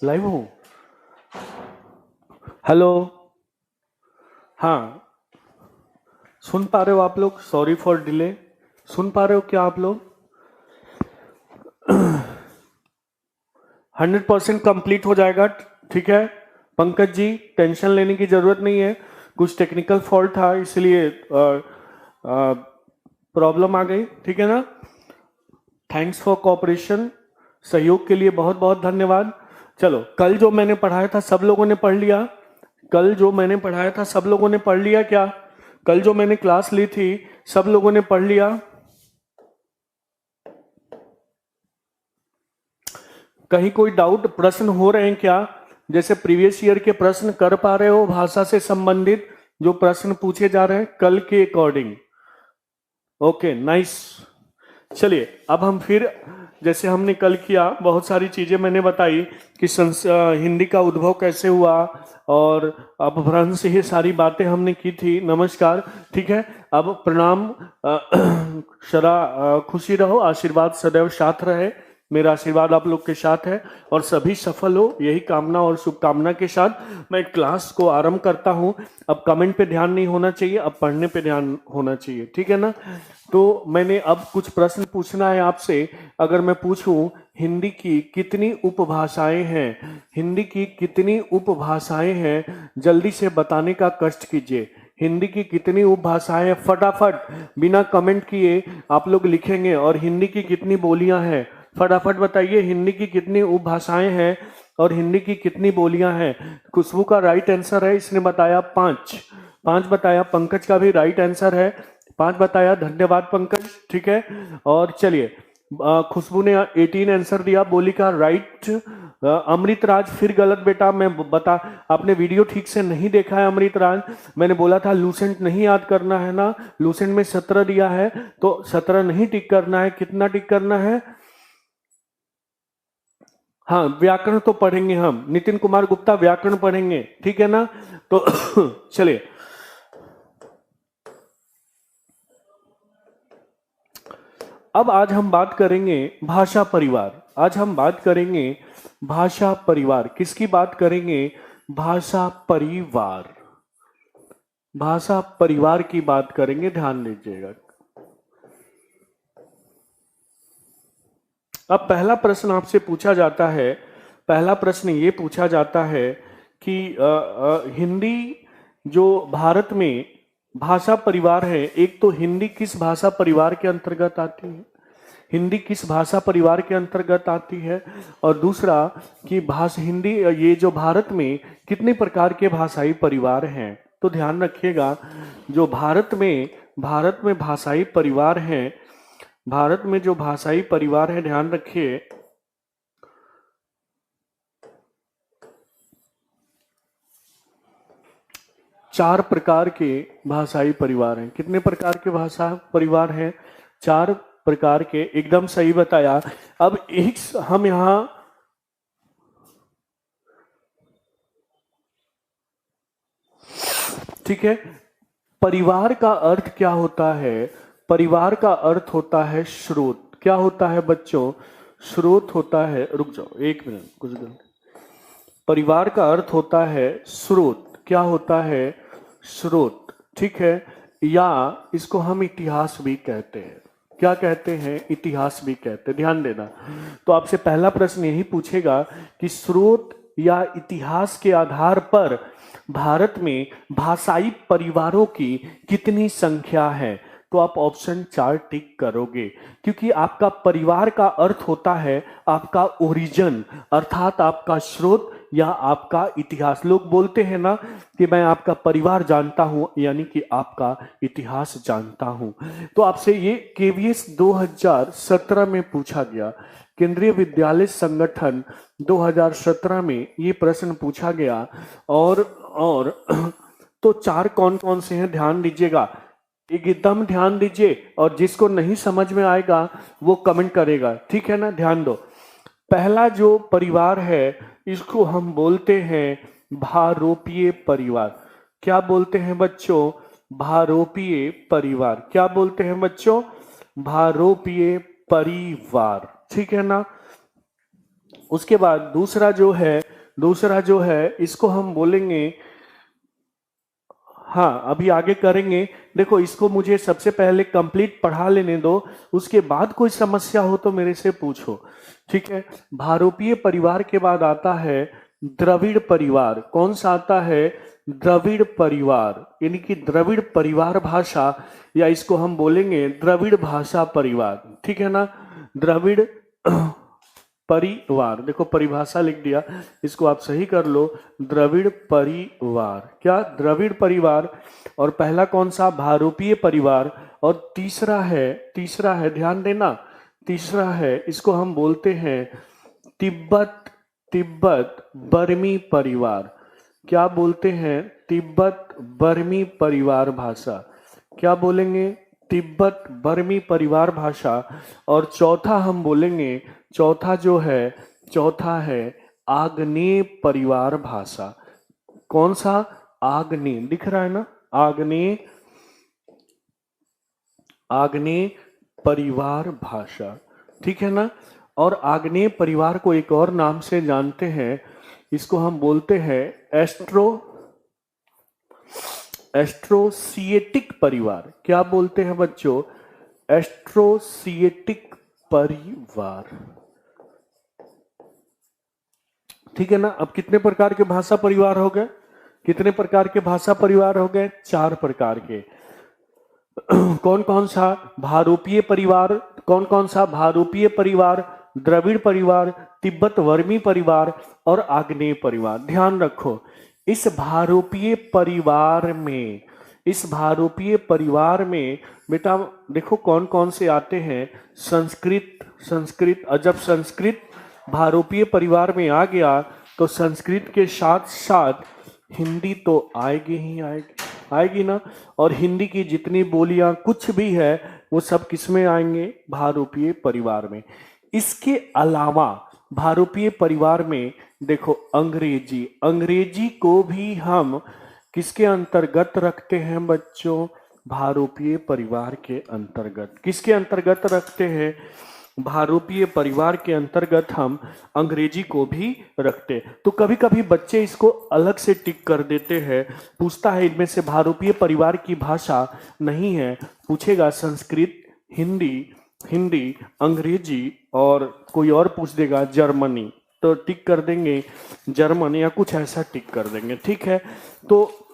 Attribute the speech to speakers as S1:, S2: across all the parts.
S1: Live हूँ। Hello, हाँ, सुन पा रहे हो आप लोग? Sorry for delay. सुन पा रहे हो क्या आप लोग? 100% कंप्लीट हो जाएगा, ठीक है? पंकज जी, टेंशन लेने की जरूरत नहीं है। कुछ टेक्निकल फॉल्ट था, इसलिए प्रॉब्लम आ गई, ठीक है ना? थैंक्स फॉर कोऑपरेशन, सहयोग के लिए बहुत बहुत धन्यवाद। चलो, कल जो मैंने पढ़ाया था सब लोगों ने पढ़ लिया? कल जो मैंने पढ़ाया था सब लोगों ने पढ़ लिया क्या? कल जो मैंने क्लास ली थी सब लोगों ने पढ़ लिया? कहीं कोई डाउट, प्रश्न हो रहे हैं क्या? जैसे प्रीवियस ईयर के प्रश्न कर पा रहे हो, भाषा से संबंधित जो प्रश्न पूछे जा रहे हैं कल के अकॉर्डिंग? Okay, nice. चलिए, अब हम फिर जैसे हमने कल किया, बहुत सारी चीजें मैंने बताई कि हिंदी का उद्भव कैसे हुआ और अपभ्रंश, ये सारी बातें हमने की थी। नमस्कार, ठीक है? अब प्रणाम, खुशी रहो, आशीर्वाद सदैव साथ रहे। मेरा आशीर्वाद आप लोग के साथ है और सभी सफल हो, यही कामना और शुभकामना के साथ मैं क्लास को आरंभ करता हूं। अब कमेंट पे ध्यान नहीं होना चाहिए, अब पढ़ने पे ध्यान होना चाहिए, ठीक है ना? तो मैंने अब कुछ प्रश्न पूछना है आपसे। अगर मैं पूछूं हिंदी की कितनी उपभाषाएं हैं, हिंदी की कितनी उपभाषाएं हैं, जल्दी से बताने का कष्ट कीजिए। हिंदी की कितनी उपभाषाएं हैं, फटाफट बिना कमेंट किए आप लोग लिखेंगे। और हिंदी की कितनी बोलियां हैं, फटाफट बताइए। हिंदी की कितनी उपभाषाएं हैं और हिंदी की कितनी बोलियां हैं? खुशबू का राइट आंसर है, इसने बताया 5। 5 बताया। पंकज का भी राइट आंसर है, 5 बताया। धन्यवाद पंकज, ठीक है? और चलिए, खुशबू ने 18 आंसर दिया, बोली का राइट। अमृत राज फिर गलत बेटा, मैं बता, आपने वीडियो ठीक से नहीं देखा है अमृत राज। मैंने बोला था लूसेंट नहीं याद करना है ना, लूसेंट में 17 दिया है तो 17 नहीं टिक करना है। कितना टिक करना है? हाँ, व्याकरण तो पढ़ेंगे हम, नितिन कुमार गुप्ता व्याकरण पढ़ेंगे, ठीक है ना? तो चलिए, अब आज हम बात करेंगे भाषा परिवार। आज हम बात करेंगे भाषा परिवार। किसकी बात करेंगे? भाषा परिवार। भाषा परिवार की बात करेंगे, ध्यान दीजिएगा। अब पहला प्रश्न आपसे पूछा जाता है, पहला प्रश्न ये पूछा जाता है कि हिंदी जो भारत में भाषा परिवार है, एक तो हिंदी किस भाषा परिवार के अंतर्गत आती है, हिंदी किस भाषा परिवार के अंतर्गत आती है, और दूसरा कि भाषा हिंदी, ये जो भारत में कितने प्रकार के भाषाई परिवार हैं। तो ध्यान रखिएगा, जो भारत में भाषाई परिवार हैं, भारत में जो भाषाई परिवार है, ध्यान रखिए, 4 प्रकार के भाषाई परिवार हैं। कितने प्रकार के भाषा परिवार हैं? 4 प्रकार के, एकदम सही बताया। अब एक हम यहां, ठीक है, परिवार का अर्थ क्या होता है? परिवार का अर्थ होता है स्रोत। क्या होता है बच्चों? स्रोत होता है। रुक जाओ 1 मिनट, कुछ गलत। परिवार का अर्थ होता है स्रोत। क्या होता है? स्रोत, ठीक है? या इसको हम इतिहास भी कहते हैं। क्या कहते हैं? इतिहास भी कहते हैं, ध्यान देना। तो आपसे पहला प्रश्न यही पूछेगा कि स्रोत या इतिहास के आधार पर भारत में भाषाई परिवारों की कितनी संख्या है? तो आप ऑप्शन 4 टिक करोगे, क्योंकि आपका परिवार का अर्थ होता है आपका ओरिजिन, अर्थात आपका स्रोत या आपका इतिहास। लोग बोलते हैं ना कि मैं आपका परिवार जानता हूं, यानी कि आपका इतिहास जानता हूं। तो आपसे ये केवीएस 2017 में पूछा गया, केंद्रीय विद्यालय संगठन 2017 में ये प्रश्न पूछा गया। और तो 4 कौन कौन से हैं, ध्यान दीजिएगा, एकदम ध्यान दीजिए, और जिसको नहीं समझ में आएगा वो कमेंट करेगा, ठीक है ना? ध्यान दो। पहला जो परिवार है इसको हम बोलते हैं भारोपीय परिवार। क्या बोलते हैं बच्चों? भारोपीय परिवार। क्या बोलते हैं बच्चों? भारोपीय परिवार, ठीक है ना? उसके बाद दूसरा जो है दूसरा जो है इसको हम बोलेंगे, हाँ अभी आगे करेंगे। देखो इसको मुझे सबसे पहले कंप्लीट पढ़ा लेने दो, उसके बाद कोई समस्या हो तो मेरे से पूछो, ठीक है। भारोपीय परिवार के बाद आता है द्रविड़ परिवार। कौन सा आता है? द्रविड़ परिवार, यानी कि द्रविड़ परिवार भाषा, या इसको हम बोलेंगे द्रविड़ भाषा परिवार, ठीक है ना। द्रविड़ परिवार, देखो परिभाषा लिख दिया, इसको आप सही कर लो। द्रविड़ परिवार, क्या द्रविड़ परिवार। और पहला कौन सा? भारोपीय परिवार। और तीसरा है ध्यान देना, तीसरा है इसको हम बोलते हैं तिब्बत बर्मी परिवार। क्या बोलते हैं? तिब्बत बर्मी परिवार भाषा। क्या बोलेंगे? तिब्बत बर्मी परिवार भाषा। और चौथा हम बोलेंगे, चौथा है आग्नेय परिवार भाषा। कौन सा? आग्नेय, दिख रहा है ना, आग्नेय परिवार भाषा, ठीक है ना। और आग्नेय परिवार को एक और नाम से जानते हैं, इसको हम बोलते हैं एस्ट्रोसिएटिक परिवार। क्या बोलते हैं बच्चों? एस्ट्रोसिएटिक परिवार, ठीक है ना। अब कितने प्रकार के भाषा परिवार हो गए? कितने प्रकार के भाषा परिवार हो गए? 4 प्रकार के। कौन कौन सा? भारोपीय परिवार। कौन कौन सा? भारोपीय परिवार, द्रविड़ परिवार, तिब्बत वर्मी परिवार और आग्नेय परिवार। ध्यान रखो, इस भारोपीय परिवार में बेटा देखो कौन कौन से आते हैं। संस्कृत, जब संस्कृत भारोपीय परिवार में आ गया तो संस्कृत के साथ साथ हिंदी तो आएगी ही आएगी ना। और हिंदी की जितनी बोलियां कुछ भी है वो सब किसमें आएंगे? भारोपीय परिवार में। इसके अलावा भारोपीय परिवार में देखो अंग्रेजी को भी हम किसके अंतर्गत रखते हैं बच्चों? भारोपीय परिवार के अंतर्गत। किसके अंतर्गत रखते हैं? भारोपीय परिवार के अंतर्गत हम अंग्रेजी को भी रखते। तो कभी कभी बच्चे इसको अलग से टिक कर देते हैं, पूछता है इनमें से भारोपीय परिवार की भाषा नहीं है, पूछेगा संस्कृत, हिंदी, अंग्रेजी और कोई और पूछ देगा जर्मनी, तो टिक कर देंगे जर्मन या कुछ ऐसा टिक कर देंगे, ठीक है। तो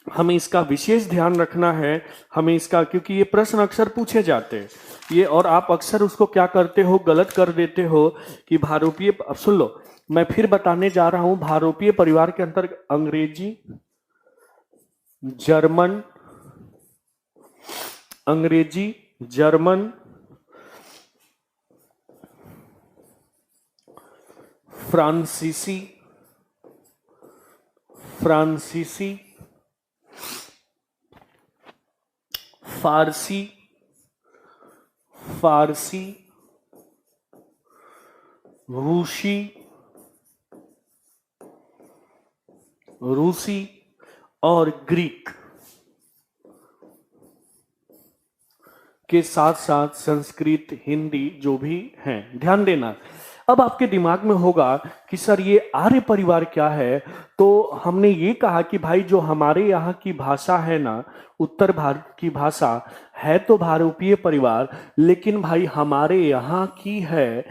S1: हमें इसका विशेष ध्यान रखना है, हमें इसका, क्योंकि ये प्रश्न अक्सर पूछे जाते हैं ये, और आप अक्सर उसको क्या करते हो? गलत कर देते हो कि भारोपीय। अब सुन लो, मैं फिर बताने जा रहा हूं। भारोपीय परिवार के अंतर्गत अंग्रेजी, जर्मन, फ्रांसीसी, फारसी, रूसी और ग्रीक के साथ साथ संस्कृत, हिंदी जो भी हैं। ध्यान देना, अब आपके दिमाग में होगा कि सर ये आर्य परिवार क्या है? तो हमने ये कहा कि भाई जो हमारे यहाँ की भाषा है ना, उत्तर भारत की भाषा है तो भारोपीय परिवार, लेकिन भाई हमारे यहाँ की है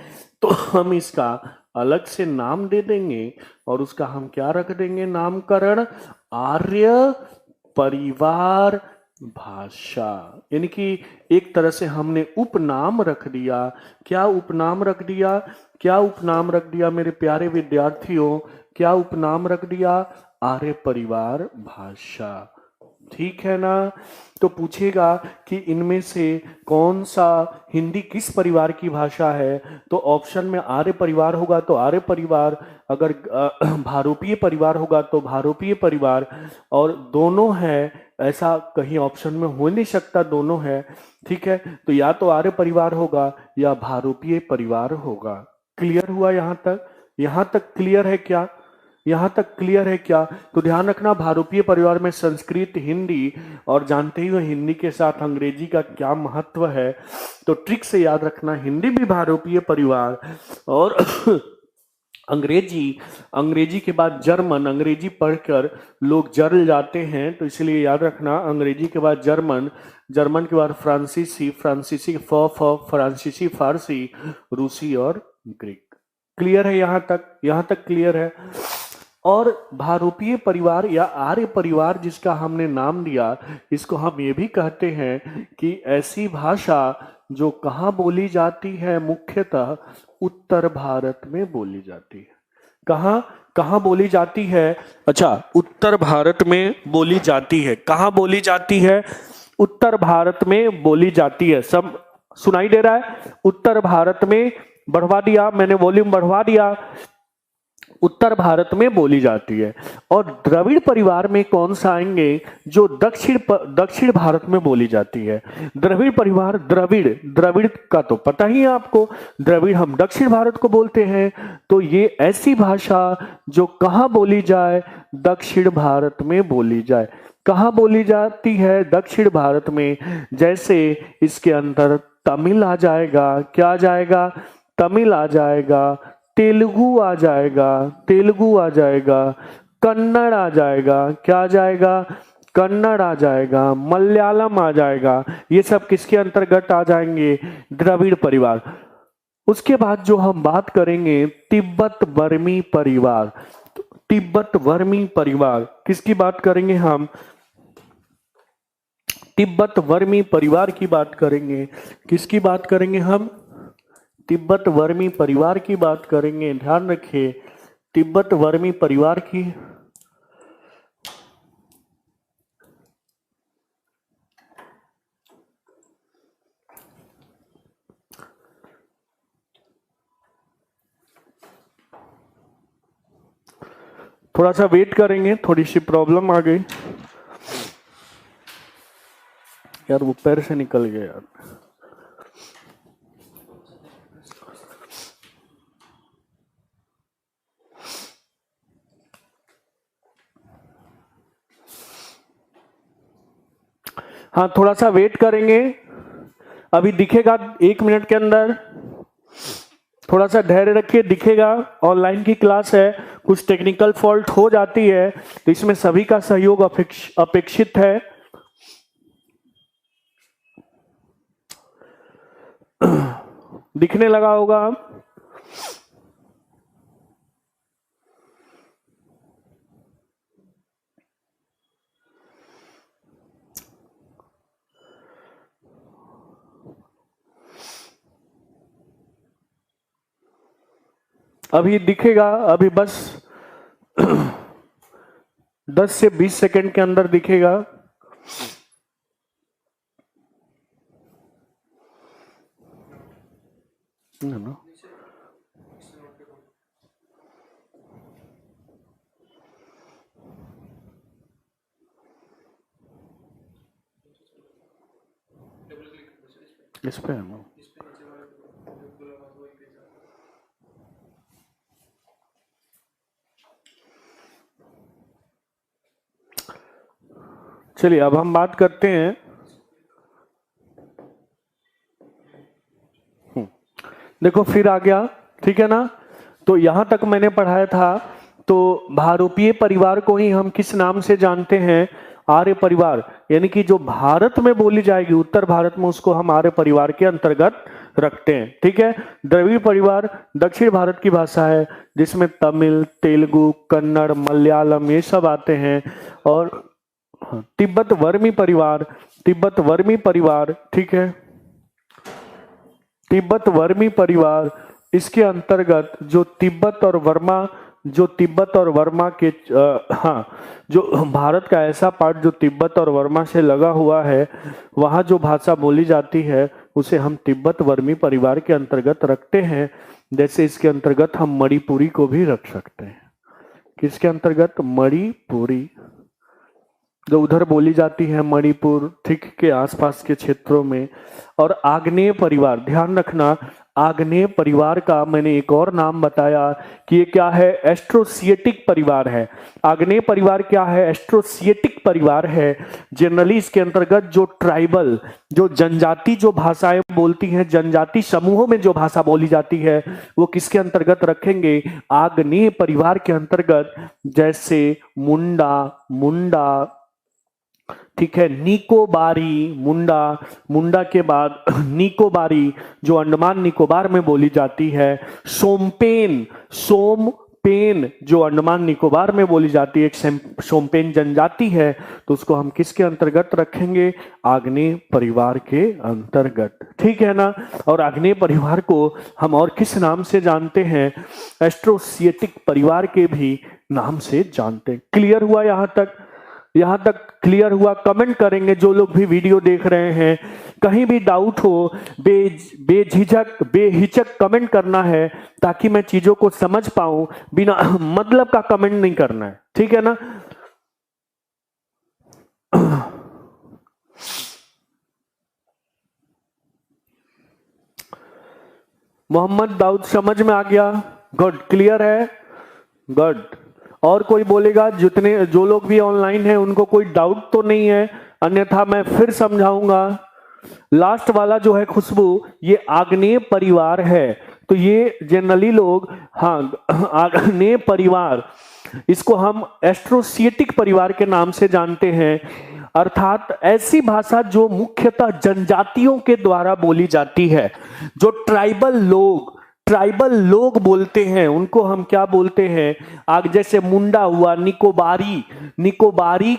S1: तो हम इसका अलग से नाम दे देंगे और उसका हम क्या रख देंगे? नामकरण, आर्य परिवार भाषा। यानी कि एक तरह से हमने उपनाम रख दिया। क्या उपनाम रख दिया मेरे प्यारे विद्यार्थियों? क्या उपनाम रख दिया? आर्य परिवार भाषा, ठीक है ना। तो पूछेगा कि इनमें से कौन सा हिंदी किस परिवार की भाषा है? तो ऑप्शन में आर्य परिवार होगा तो आर्य परिवार, अगर भारोपीय परिवार होगा तो भारोपीय परिवार, और दोनों है ऐसा कहीं ऑप्शन में हो नहीं सकता, दोनों है, ठीक है। तो या तो आर्य परिवार होगा या भारोपीय परिवार होगा। क्लियर हुआ यहां तक? यहां तक क्लियर है क्या? यहां तक क्लियर है क्या? तो ध्यान रखना, भारोपीय परिवार में संस्कृत, हिंदी, और जानते ही हो हिंदी के साथ अंग्रेजी का क्या महत्व है, तो ट्रिक से याद रखना, हिंदी भी भारोपीय परिवार और अंग्रेजी के बाद जर्मन, अंग्रेजी पढ़कर लोग जर्ल जाते हैं, तो इसलिए याद रखना अंग्रेजी के बाद जर्मन, जर्मन के बाद फ्रांसीसी, फ्रांसीसी फ्रांसीसी फारसी, रूसी और ग्रीक। क्लियर है यहाँ तक क्लियर है। और भारूपीय परिवार या आर्य परिवार जिसका हमने नाम दिया, इसको हम ये भी कहते हैं कि ऐसी भाषा जो कहाँ बोली जाती है, मुख्यतः उत्तर भारत में बोली जाती है। कहाँ बोली जाती है? अच्छा, उत्तर भारत में बोली जाती है। कहाँ बोली जाती है? उत्तर भारत में बोली जाती है। सब सुनाई दे रहा है? उत्तर भारत में, बढ़वा दिया मैंने, वॉल्यूम बढ़वा दिया। उत्तर भारत में बोली जाती है। और द्रविड़ परिवार में कौन सा आएंगे? जो दक्षिण भारत में बोली जाती है। द्रविड़ परिवार, द्रविड़ का तो पता ही है आपको, द्रविड़ हम दक्षिण भारत को बोलते हैं। तो ये ऐसी भाषा जो कहाँ बोली जाए? दक्षिण भारत में बोली जाए। कहाँ बोली जाती है? दक्षिण भारत में। जैसे इसके अंदर तमिल आ जाएगा। क्या आ जाएगा? तमिल आ जाएगा, तेलुगु आ जाएगा, कन्नड़ आ जाएगा। क्या आ जाएगा? कन्नड़ आ जाएगा, मलयालम आ जाएगा। ये सब किसके अंतर्गत आ जाएंगे? द्रविड़ परिवार। उसके बाद जो हम बात करेंगे तिब्बत बर्मी परिवार। तिब्बत बर्मी परिवार किसकी बात करेंगे हम? तिब्बत बर्मी परिवार की बात करेंगे। किसकी बात करेंगे हम? तिब्बत वर्मी परिवार की बात करेंगे। ध्यान रखिए, तिब्बत वर्मी परिवार की। थोड़ा सा वेट करेंगे, थोड़ी सी प्रॉब्लम आ गई यार, वो पैर से निकल गया यार। हाँ, थोड़ा सा वेट करेंगे, अभी दिखेगा 1 मिनट के अंदर। थोड़ा सा धैर्य रखिए, दिखेगा। ऑनलाइन की क्लास है, कुछ टेक्निकल फॉल्ट हो जाती है तो इसमें सभी का सहयोग अपेक्षित है। दिखने लगा होगा। अभी दिखेगा, अभी बस 10 से 20 सेकंड के अंदर दिखेगा। ना इस पे है ना। चलिए अब हम बात करते हैं। देखो फिर आ गया, ठीक है ना। तो यहां तक मैंने पढ़ाया था। तो भारूपीय परिवार को ही हम किस नाम से जानते हैं? आर्य परिवार। यानी कि जो भारत में बोली जाएगी, उत्तर भारत में, उसको हम आर्य परिवार के अंतर्गत रखते हैं, ठीक है। द्रविड़ परिवार दक्षिण भारत की भाषा है, जिसमें तमिल, तेलुगु, कन्नड़, मलयालम ये सब आते हैं। और तिब्बत वर्मी परिवार, ठीक है, तिब्बत वर्मी परिवार, इसके अंतर्गत जो तिब्बत और वर्मा के जो भारत का ऐसा पार्ट जो तिब्बत और वर्मा से लगा हुआ है, वहाँ जो भाषा बोली जाती है उसे हम तिब्बत वर्मी परिवार के अंतर्गत रखते हैं। जैसे इसके अंतर्गत हम मणिपुरी को भी रख सकते हैं। किसके अंतर्गत? मणिपुरी, जो उधर बोली जाती है, मणिपुर ठीक के आसपास के क्षेत्रों में। और आग्नेय परिवार, ध्यान रखना, आग्नेय परिवार का मैंने एक और नाम बताया कि ये क्या है, एस्ट्रोसिएटिक परिवार है। आग्नेय परिवार क्या है, एस्ट्रोसिएटिक परिवार है। जनरली इसके अंतर्गत जो ट्राइबल, जो जनजाति जो भाषाएं बोलती हैं, जनजाति समूहों में जो भाषा बोली जाती है, वो किसके अंतर्गत रखेंगे, आग्नेय परिवार के अंतर्गत। जैसे मुंडा, ठीक है, निकोबारी, मुंडा के बाद निकोबारी जो अंडमान निकोबार में बोली जाती है, सोमपेन जो अंडमान निकोबार में बोली जाती है, एक सोमपेन जनजाति है, तो उसको हम किसके अंतर्गत रखेंगे, आग्नेय परिवार के अंतर्गत, ठीक है ना। और आग्नेय परिवार को हम और किस नाम से जानते हैं, एस्ट्रोसिएटिक परिवार के भी नाम से जानते हैं। क्लियर हुआ यहां तक क्लियर हुआ? कमेंट करेंगे जो लोग भी वीडियो देख रहे हैं। कहीं भी डाउट हो बेहिचक कमेंट करना है, ताकि मैं चीजों को समझ पाऊं, बिना मतलब का कमेंट नहीं करना है, ठीक है ना। मोहम्मद दाऊद समझ में आ गया? गुड, क्लियर है, गुड। और कोई बोलेगा, जो लोग भी ऑनलाइन हैं उनको कोई डाउट तो नहीं है, अन्यथा मैं फिर समझाऊंगा। लास्ट वाला जो है खुशबू, ये आग्नेय परिवार है, तो ये जनरली लोग, हाँ, आग्नेय परिवार, इसको हम एस्ट्रोसिएटिक परिवार के नाम से जानते हैं। अर्थात ऐसी भाषा जो मुख्यतः जनजातियों के द्वारा बोली जाती है, जो ट्राइबल लोग बोलते हैं, उनको हम क्या बोलते हैं, आग जैसे मुंडा हुआ, निकोबारी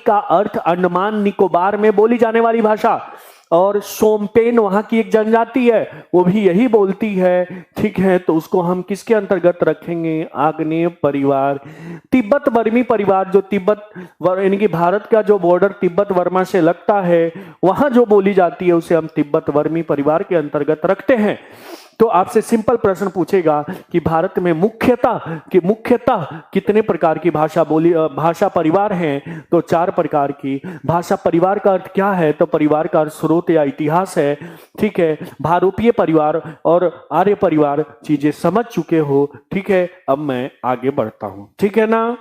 S1: का अर्थ अंडमान निकोबार में बोली जाने वाली भाषा, और सोमपेन वहां की एक जनजाति है, वो भी यही बोलती है, ठीक है। तो उसको हम किसके अंतर्गत रखेंगे, आग्नेय परिवार। तिब्बत वर्मी परिवार, जो तिब्बत यानी कि भारत का जो बॉर्डर तिब्बत वर्मा से लगता है, वहां जो बोली जाती है, उसे हम तिब्बत वर्मी परिवार के अंतर्गत रखते हैं। तो आपसे सिंपल प्रश्न पूछेगा कि भारत में मुख्यतः कितने प्रकार की भाषा परिवार हैं, तो 4 प्रकार की भाषा परिवार का अर्थ क्या है, तो परिवार का अर्थ स्रोत या इतिहास है, ठीक है। भारूपीय परिवार और आर्य परिवार चीजें समझ चुके हो, ठीक है। अब मैं आगे बढ़ता हूं, ठीक है ना।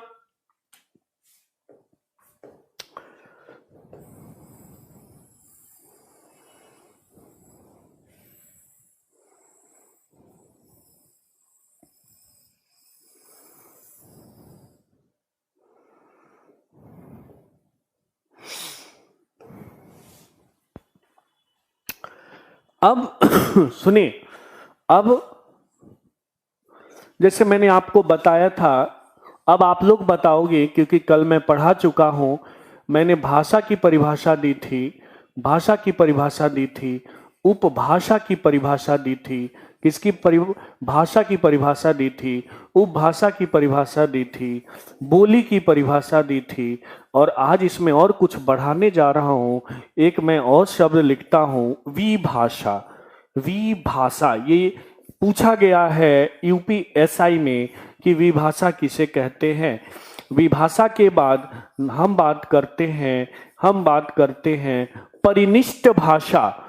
S1: अब सुनिए, अब जैसे मैंने आपको बताया था, अब आप लोग बताओगे, क्योंकि कल मैं पढ़ा चुका हूं, मैंने भाषा की परिभाषा दी थी, भाषा की परिभाषा दी थी, उपभाषा की परिभाषा दी थी, किसकी भाषा की परिभाषा दी थी, उपभाषा की परिभाषा दी थी, बोली की परिभाषा दी थी, और आज इसमें और कुछ बढ़ाने जा रहा हूं। एक मैं और शब्द लिखता हूं, विभाषा। विभाषा ये पूछा गया है यूपीएसआई में कि विभाषा किसे कहते हैं। विभाषा के बाद हम बात करते हैं परिनिष्ठ भाषा।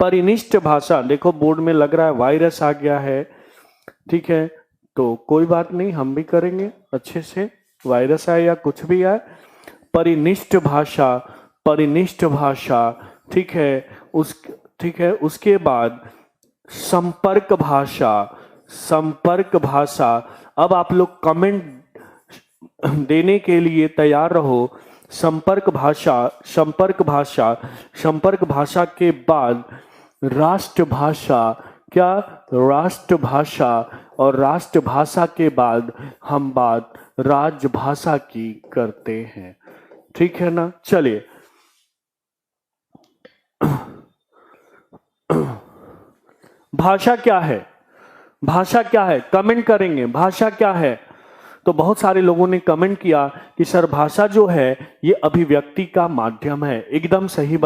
S1: परिनिष्ठ भाषा, देखो बोर्ड में लग रहा है वायरस आ गया है, ठीक है, तो कोई बात नहीं, हम भी करेंगे अच्छे से, वायरस आए या कुछ भी आए। परिनिष्ठ भाषा, ठीक है। उसके बाद संपर्क भाषा। अब आप लोग कमेंट देने के लिए तैयार रहो। संपर्क भाषा के बाद राष्ट्रभाषा। क्या? राष्ट्रभाषा। और राष्ट्रभाषा के बाद हम बात राजभाषा की करते हैं, ठीक है ना। चलिए, भाषा क्या है? कमेंट करेंगे भाषा क्या है। तो बहुत सारे लोगों ने कमेंट किया कि सर भाषा जो है ये अभिव्यक्ति का माध्यम है। एकदम सही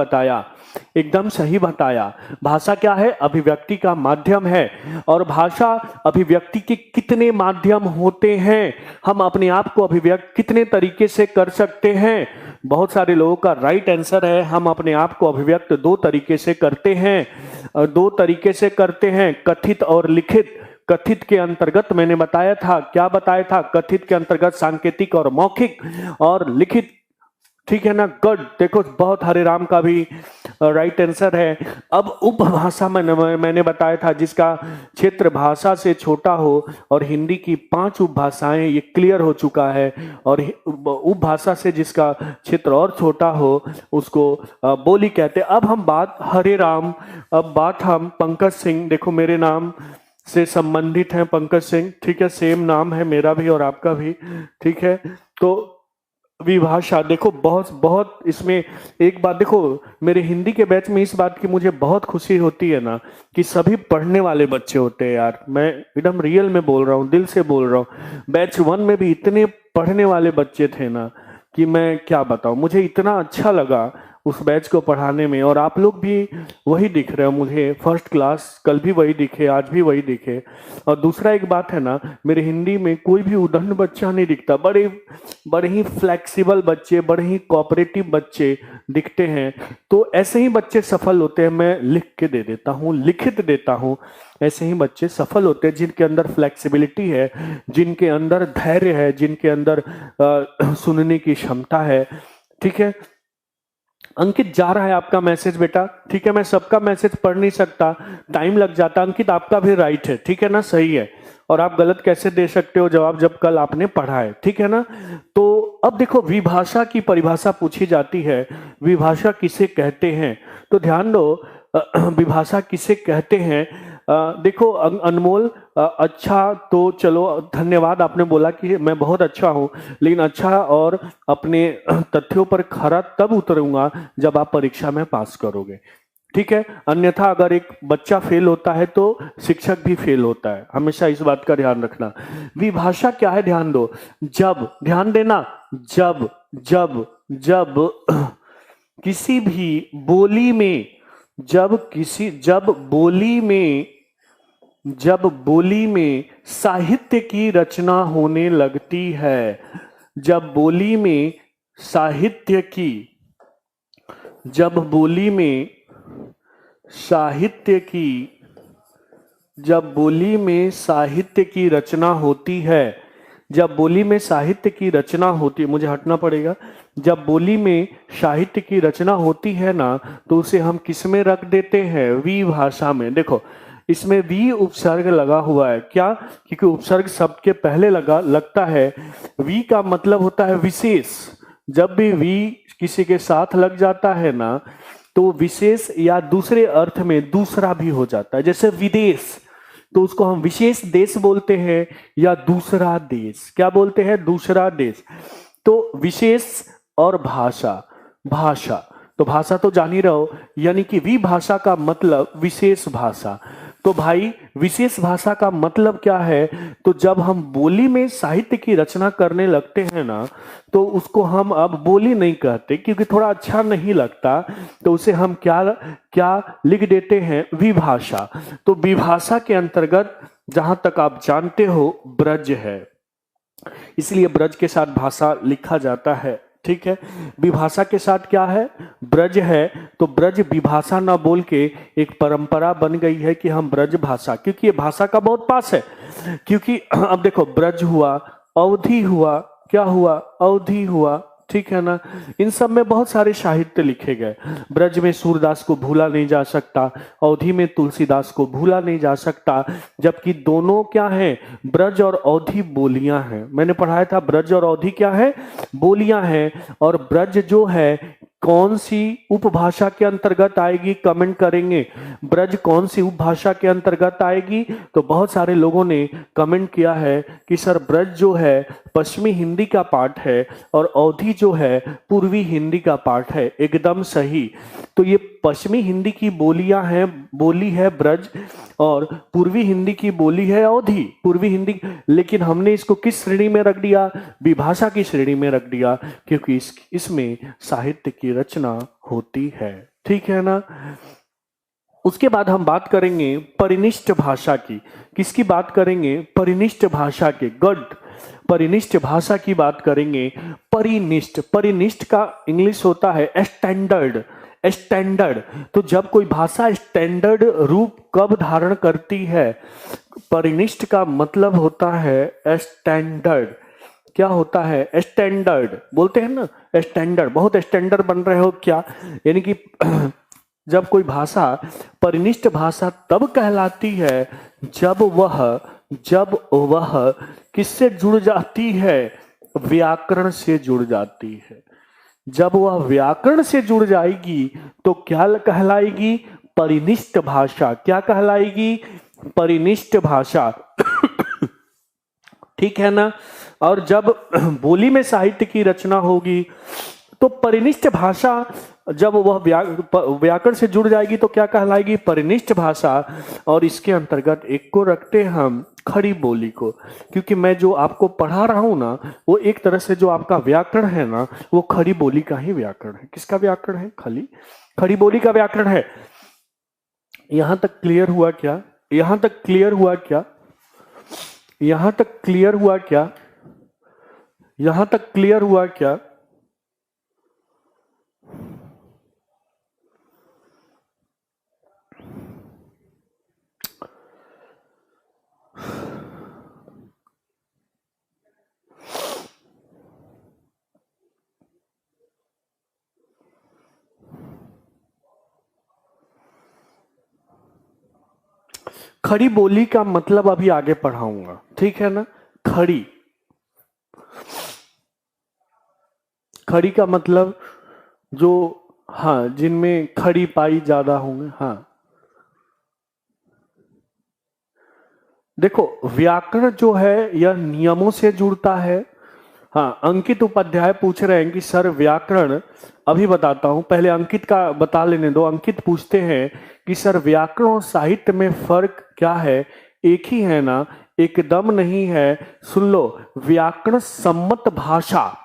S1: बताया। भाषा क्या है? अभिव्यक्ति का माध्यम है। और भाषा अभिव्यक्ति के कितने माध्यम होते हैं, हम अपने आप को अभिव्यक्त कितने तरीके से कर सकते हैं, बहुत सारे लोगों का राइट आंसर है हम अपने आप को अभिव्यक्त दो तरीके से करते हैं, कथित और लिखित। कथित के अंतर्गत मैंने बताया था, क्या बताया था, कथित के अंतर्गत सांकेतिक और मौखिक, और लिखित, ठीक है ना। गुड, देखो बहुत हरे राम का भी राइट आंसर है। अब उपभाषा मैंने बताया था जिसका क्षेत्र भाषा से छोटा हो, और हिंदी की 5 उपभाषाएं, ये क्लियर हो चुका है। और उपभाषा से जिसका क्षेत्र और छोटा हो उसको बोली कहते हैं। अब हम बात हरे राम, अब बात हम पंकज सिंह, देखो मेरे नाम से संबंधित हैं पंकज सिंह, ठीक है, सेम नाम है मेरा भी और आपका भी, ठीक है। तो विभाषा, देखो बहुत इसमें एक बात देखो, मेरे हिंदी के बैच में इस बात की मुझे बहुत खुशी होती है ना कि सभी पढ़ने वाले बच्चे होते हैं यार, मैं एकदम रियल में बोल रहा हूँ, दिल से बोल रहा हूँ। बैच 1 में भी इतने पढ़ने वाले बच्चे थे ना कि मैं क्या बताऊं, मुझे इतना अच्छा लगा उस बैच को पढ़ाने में। और आप लोग भी वही दिख रहे हो मुझे, फर्स्ट क्लास, कल भी वही दिखे, आज भी वही दिखे। और दूसरा एक बात है ना, मेरे हिंदी में कोई भी उदंड बच्चा नहीं दिखता, बड़े ही फ्लेक्सिबल बच्चे, बड़े ही कोऑपरेटिव बच्चे दिखते हैं। तो ऐसे ही बच्चे सफल होते हैं, मैं लिख के दे देता हूँ, लिखित देता हूँ। ऐसे ही बच्चे सफल होते हैं जिनके अंदर फ्लेक्सिबिलिटी है, जिनके अंदर धैर्य है, जिनके अंदर सुनने की क्षमता है, ठीक है। अंकित जा रहा है आपका मैसेज बेटा, ठीक है, मैं सबका मैसेज पढ़ नहीं सकता, टाइम लग जाता। अंकित आपका भी राइट है, ठीक है ना, सही है। और आप गलत कैसे दे सकते हो जवाब जब कल आपने पढ़ा है, ठीक है ना। तो अब देखो विभाषा की परिभाषा पूछी जाती है, विभाषा किसे कहते हैं, तो ध्यान दो विभाषा किसे कहते हैं। देखो अनमोल, अच्छा तो चलो धन्यवाद, आपने बोला कि मैं बहुत अच्छा हूं, लेकिन अच्छा और अपने तथ्यों पर खरा तब उतरूंगा जब आप परीक्षा में पास करोगे, ठीक है। अन्यथा अगर एक बच्चा फेल होता है तो शिक्षक भी फेल होता है, हमेशा इस बात का ध्यान रखना। विभाषा क्या है, ध्यान दो, जब, ध्यान देना, जब जब जब किसी भी बोली में, जब बोली में साहित्य की रचना होने लगती है, जब बोली में साहित्य की, जब बोली में साहित्य की, जब बोली में साहित्य की रचना होती है, जब बोली में साहित्य की रचना होती है, मुझे हटना पड़ेगा, जब बोली में साहित्य की रचना होती है ना, तो उसे हम किस में रख देते हैं, विभाषा में। देखो इसमें वी उपसर्ग लगा हुआ है, क्या, क्योंकि उपसर्ग शब्द के पहले लगता है। वी का मतलब होता है विशेष, जब भी वी किसी के साथ लग जाता है ना तो विशेष या दूसरे अर्थ में दूसरा भी हो जाता है। जैसे विदेश, तो उसको हम विशेष देश बोलते हैं या दूसरा देश, क्या बोलते हैं, दूसरा देश। तो विशेष और भाषा, तो भाषा तो जान ही रहो, यानी कि विभाषा का मतलब विशेष भाषा। तो भाई विशेष भाषा का मतलब क्या है, तो जब हम बोली में साहित्य की रचना करने लगते हैं ना, तो उसको हम अब बोली नहीं कहते क्योंकि थोड़ा अच्छा नहीं लगता, तो उसे हम क्या लिख देते हैं, विभाषा। तो विभाषा के अंतर्गत जहां तक आप जानते हो ब्रज है, इसलिए ब्रज के साथ भाषा लिखा जाता है, ठीक है। विभाषा के साथ क्या है, ब्रज है, तो ब्रज विभाषा ना बोल के एक परंपरा बन गई है कि हम ब्रज भाषा, क्योंकि ये भाषा का बहुत पास है। क्योंकि अब देखो ब्रज हुआ, अवधि हुआ, क्या हुआ, अवधि हुआ, ठीक है ना। इन सब में बहुत सारे साहित्य लिखे गए। ब्रज में सूरदास को भूला नहीं जा सकता, अवधि में तुलसीदास को भूला नहीं जा सकता, जबकि दोनों क्या हैं, ब्रज और अवधि बोलियां हैं। मैंने पढ़ाया था ब्रज और अवधि क्या है, बोलियां हैं। और ब्रज जो है कौन सी उपभाषा के अंतर्गत आएगी, कमेंट करेंगे, ब्रज कौन सी उपभाषा के अंतर्गत आएगी। तो बहुत सारे लोगों ने कमेंट किया है कि सर ब्रज जो है पश्चिमी हिंदी का पार्ट है और अवधि जो है पूर्वी हिंदी का पार्ट है, एकदम सही। तो ये पश्चिमी हिंदी की बोलियां हैं, बोली है ब्रज, और पूर्वी हिंदी की बोली है अवधि, पूर्वी हिंदी। लेकिन हमने इसको किस श्रेणी में रख दिया, विभाषा की श्रेणी में रख दिया, क्योंकि इसमें साहित्य की रचना होती है, ठीक है ना। उसके बाद हम बात करेंगे परिनिष्ठ भाषा की। किसकी बात करेंगे, परिनिष्ठ भाषा के। गुड, परिनिष्ठ भाषा की बात करेंगे। परिनिष्ठ, परिनिष्ठ का इंग्लिश होता है स्टैंडर्ड। स्टैंडर्ड, तो जब कोई भाषा स्टैंडर्ड रूप कब धारण करती है, परिनिष्ठ का मतलब होता है स्टैंडर्ड। क्या होता है? स्टैंडर्ड बोलते हैं ना, स्टैंडर्ड, बहुत स्टैंडर्ड बन रहे हो क्या, यानी कि जब कोई भाषा परिनिष्ठ भाषा तब कहलाती है जब वह किससे जुड़ जाती है? व्याकरण से जुड़ जाती है। जब वह व्याकरण से जुड़ जाएगी तो क्या कहलाएगी? परिनिष्ठ भाषा। क्या कहलाएगी? परिनिष्ठ भाषा। ठीक है ना। और जब बोली में साहित्य की रचना होगी तो परिनिष्ठ भाषा, जब वह व्याकरण से जुड़ जाएगी तो क्या कहलाएगी? परिनिष्ठ भाषा। और इसके अंतर्गत एक को रखते हैं हम खड़ी बोली को, क्योंकि मैं जो आपको पढ़ा रहा हूं ना, वो एक तरह से जो आपका व्याकरण है ना, वो खड़ी बोली का ही व्याकरण है। किसका व्याकरण है? खड़ी बोली का व्याकरण है। यहां तक क्लियर हुआ क्या? यहां तक क्लियर हुआ क्या? यहां तक क्लियर हुआ क्या? यहां तक क्लियर हुआ क्या? खड़ी बोली का मतलब अभी आगे पढ़ाऊंगा, ठीक है ना। खड़ी, खड़ी का मतलब जो, हाँ, जिनमें खड़ी पाई ज्यादा होंगे। हाँ, देखो व्याकरण जो है यह नियमों से जुड़ता है। हाँ, अंकित उपाध्याय पूछ रहे हैं कि सर व्याकरण, अभी बताता हूं, पहले अंकित का बता लेने दो। अंकित पूछते हैं कि सर व्याकरण और साहित्य में फर्क क्या है? एक ही है ना? एकदम नहीं है। सुन लो, व्याकरण सम्मत भाषा,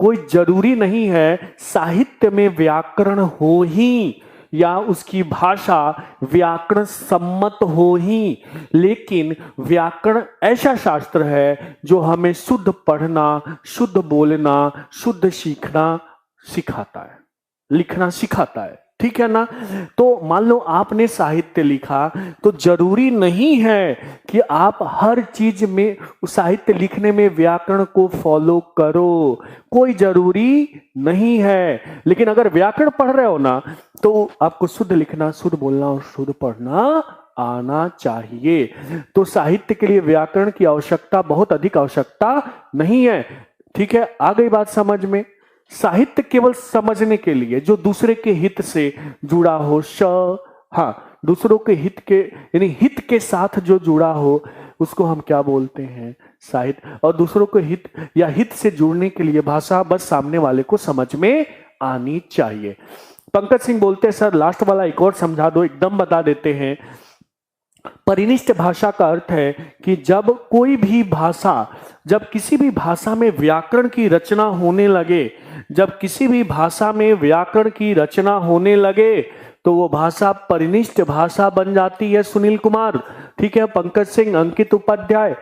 S1: कोई जरूरी नहीं है साहित्य में व्याकरण हो ही या उसकी भाषा व्याकरण सम्मत हो ही, लेकिन व्याकरण ऐसा शास्त्र है जो हमें शुद्ध पढ़ना, शुद्ध बोलना, शुद्ध सीखना सिखाता है, लिखना सिखाता है। ठीक है ना। तो मान लो आपने साहित्य लिखा, तो जरूरी नहीं है कि आप हर चीज में साहित्य लिखने में व्याकरण को फॉलो करो, कोई जरूरी नहीं है। लेकिन अगर व्याकरण पढ़ रहे हो ना, तो आपको शुद्ध लिखना, शुद्ध बोलना और शुद्ध पढ़ना आना चाहिए। तो साहित्य के लिए व्याकरण की आवश्यकता, बहुत अधिक आवश्यकता नहीं है। ठीक है, आ गई बात समझ में। साहित्य केवल समझने के लिए, जो दूसरे के हित से जुड़ा हो, हाँ, दूसरों के हित के, यानी हित के साथ जो जुड़ा हो, उसको हम क्या बोलते हैं? साहित्य। और दूसरों के हित या हित से जुड़ने के लिए भाषा बस सामने वाले को समझ में आनी चाहिए। पंकज सिंह बोलते हैं सर लास्ट वाला एक और समझा दो। एकदम बता देते हैं। परिनिष्ठ भाषा का अर्थ है कि जब कोई भी भाषा, जब किसी भी भाषा में व्याकरण की रचना होने लगे, जब किसी भी भाषा में व्याकरण की रचना होने लगे, तो वो भाषा परिनिष्ठ भाषा बन जाती है। सुनील कुमार, ठीक है, पंकज सिंह, अंकित उपाध्याय,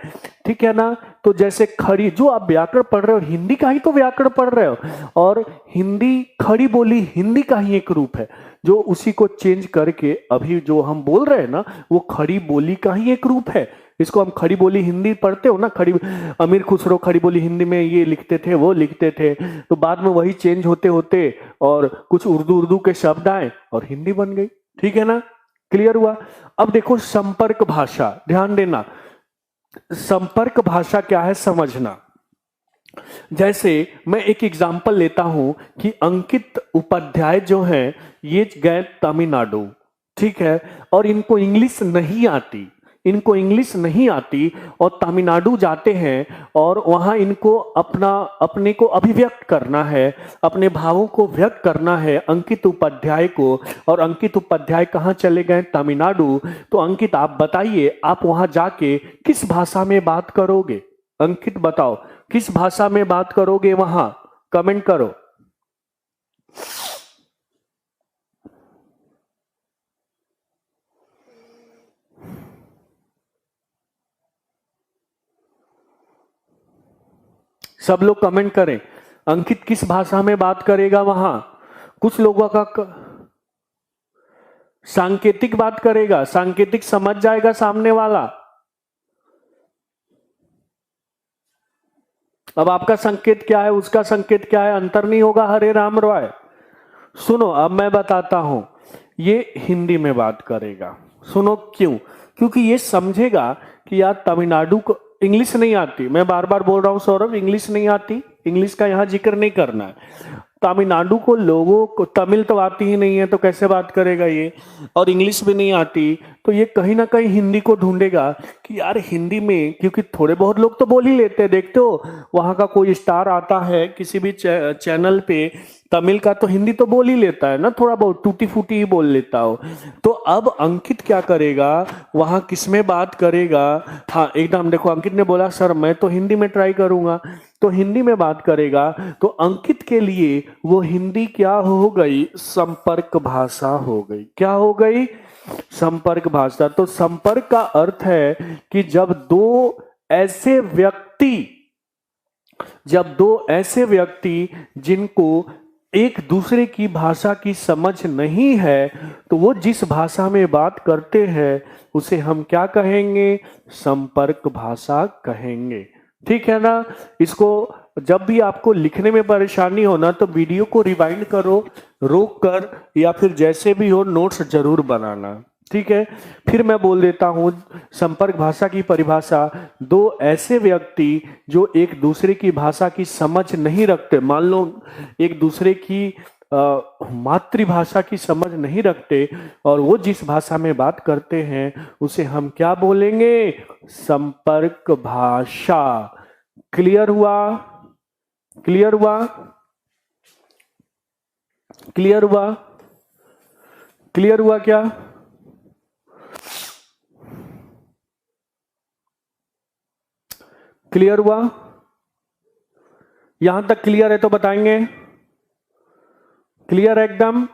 S1: ठीक है ना। तो जैसे खड़ी, जो आप व्याकरण पढ़ रहे हो, हिंदी का ही तो व्याकरण पढ़ रहे हो, और हिंदी, खड़ी बोली हिंदी का ही एक रूप है, जो उसी को चेंज करके अभी जो हम बोल रहे हैं ना, वो खड़ी बोली का ही एक रूप है। इसको हम खड़ी बोली हिंदी पढ़ते हो ना, खड़ी, अमीर खुसरो खड़ी बोली हिंदी में ये लिखते थे, वो लिखते थे, तो बाद में वही चेंज होते होते और कुछ उर्दू उर्दू के शब्द आए और हिंदी बन गई। ठीक है ना, क्लियर हुआ। अब देखो संपर्क भाषा, ध्यान देना, संपर्क भाषा क्या है समझना। जैसे मैं एक एग्जांपल लेता हूं कि अंकित उपाध्याय जो हैं, ये गए तमिलनाडु, ठीक है, और इनको इंग्लिश नहीं आती, इनको इंग्लिश नहीं आती, और तमिलनाडु जाते हैं और वहां इनको अपना, अपने को अभिव्यक्त करना है, अपने भावों को व्यक्त करना है अंकित उपाध्याय को। और अंकित उपाध्याय कहाँ चले गए? तमिलनाडु। तो अंकित आप बताइए, आप वहां जाके किस भाषा में बात करोगे? अंकित बताओ, किस भाषा में बात करोगे वहां? कमेंट करो। सब लोग कमेंट करें, अंकित किस भाषा में बात करेगा वहां। कुछ लोगों का सांकेतिक बात करेगा, सांकेतिक समझ जाएगा सामने वाला। अब आपका संकेत क्या है, उसका संकेत क्या है, अंतर नहीं होगा। हरे राम रॉय, सुनो अब मैं बताता हूं। ये हिंदी में बात करेगा, सुनो क्यों, क्योंकि ये समझेगा कि यार तमिलनाडु को इंग्लिश नहीं आती। मैं बार बार बोल रहा हूं सौरभ, इंग्लिश नहीं आती, इंग्लिश का यहां जिक्र नहीं करना है। तमिलनाडु को लोगों को तमिल तो आती ही नहीं है, तो कैसे बात करेगा ये, और इंग्लिश भी नहीं आती, तो ये कहीं ना कहीं हिंदी को ढूंढेगा कि यार हिंदी में, क्योंकि थोड़े बहुत लोग तो बोल ही लेते हैं। देखते हो वहां का कोई स्टार आता है किसी भी चैनल पे तमिल का, तो हिंदी तो बोल ही लेता है ना, थोड़ा बहुत टूटी फूटी ही बोल लेता हो। तो अब अंकित क्या करेगा, वहां किस में बात करेगा। हाँ एकदम, देखो अंकित ने बोला सर मैं तो हिंदी में ट्राई करूंगा, तो हिंदी में बात करेगा। तो अंकित के लिए वो हिंदी क्या हो गई, संपर्क भाषा हो गई। क्या हो गई, संपर्क भाषा। तो संपर्क का अर्थ है कि जब दो ऐसे व्यक्ति जिनको एक दूसरे की भाषा की समझ नहीं है, तो वो जिस भाषा में बात करते हैं उसे हम क्या कहेंगे, संपर्क भाषा कहेंगे। ठीक है ना। इसको जब भी आपको लिखने में परेशानी हो ना, तो वीडियो को रिवाइंड करो, रोक कर, या फिर जैसे भी हो नोट्स जरूर बनाना। ठीक है, फिर मैं बोल देता हूं संपर्क भाषा की परिभाषा। दो ऐसे व्यक्ति जो एक दूसरे की भाषा की समझ नहीं रखते, मान लो एक दूसरे की मातृभाषा की समझ नहीं रखते, और वो जिस भाषा में बात करते हैं उसे हम क्या बोलेंगे, संपर्क भाषा। क्लियर हुआ, क्लियर हुआ, क्लियर हुआ, क्लियर हुआ क्या। क्लियर हुआ, यहां तक क्लियर है तो बताएंगे, क्लियर है एकदम।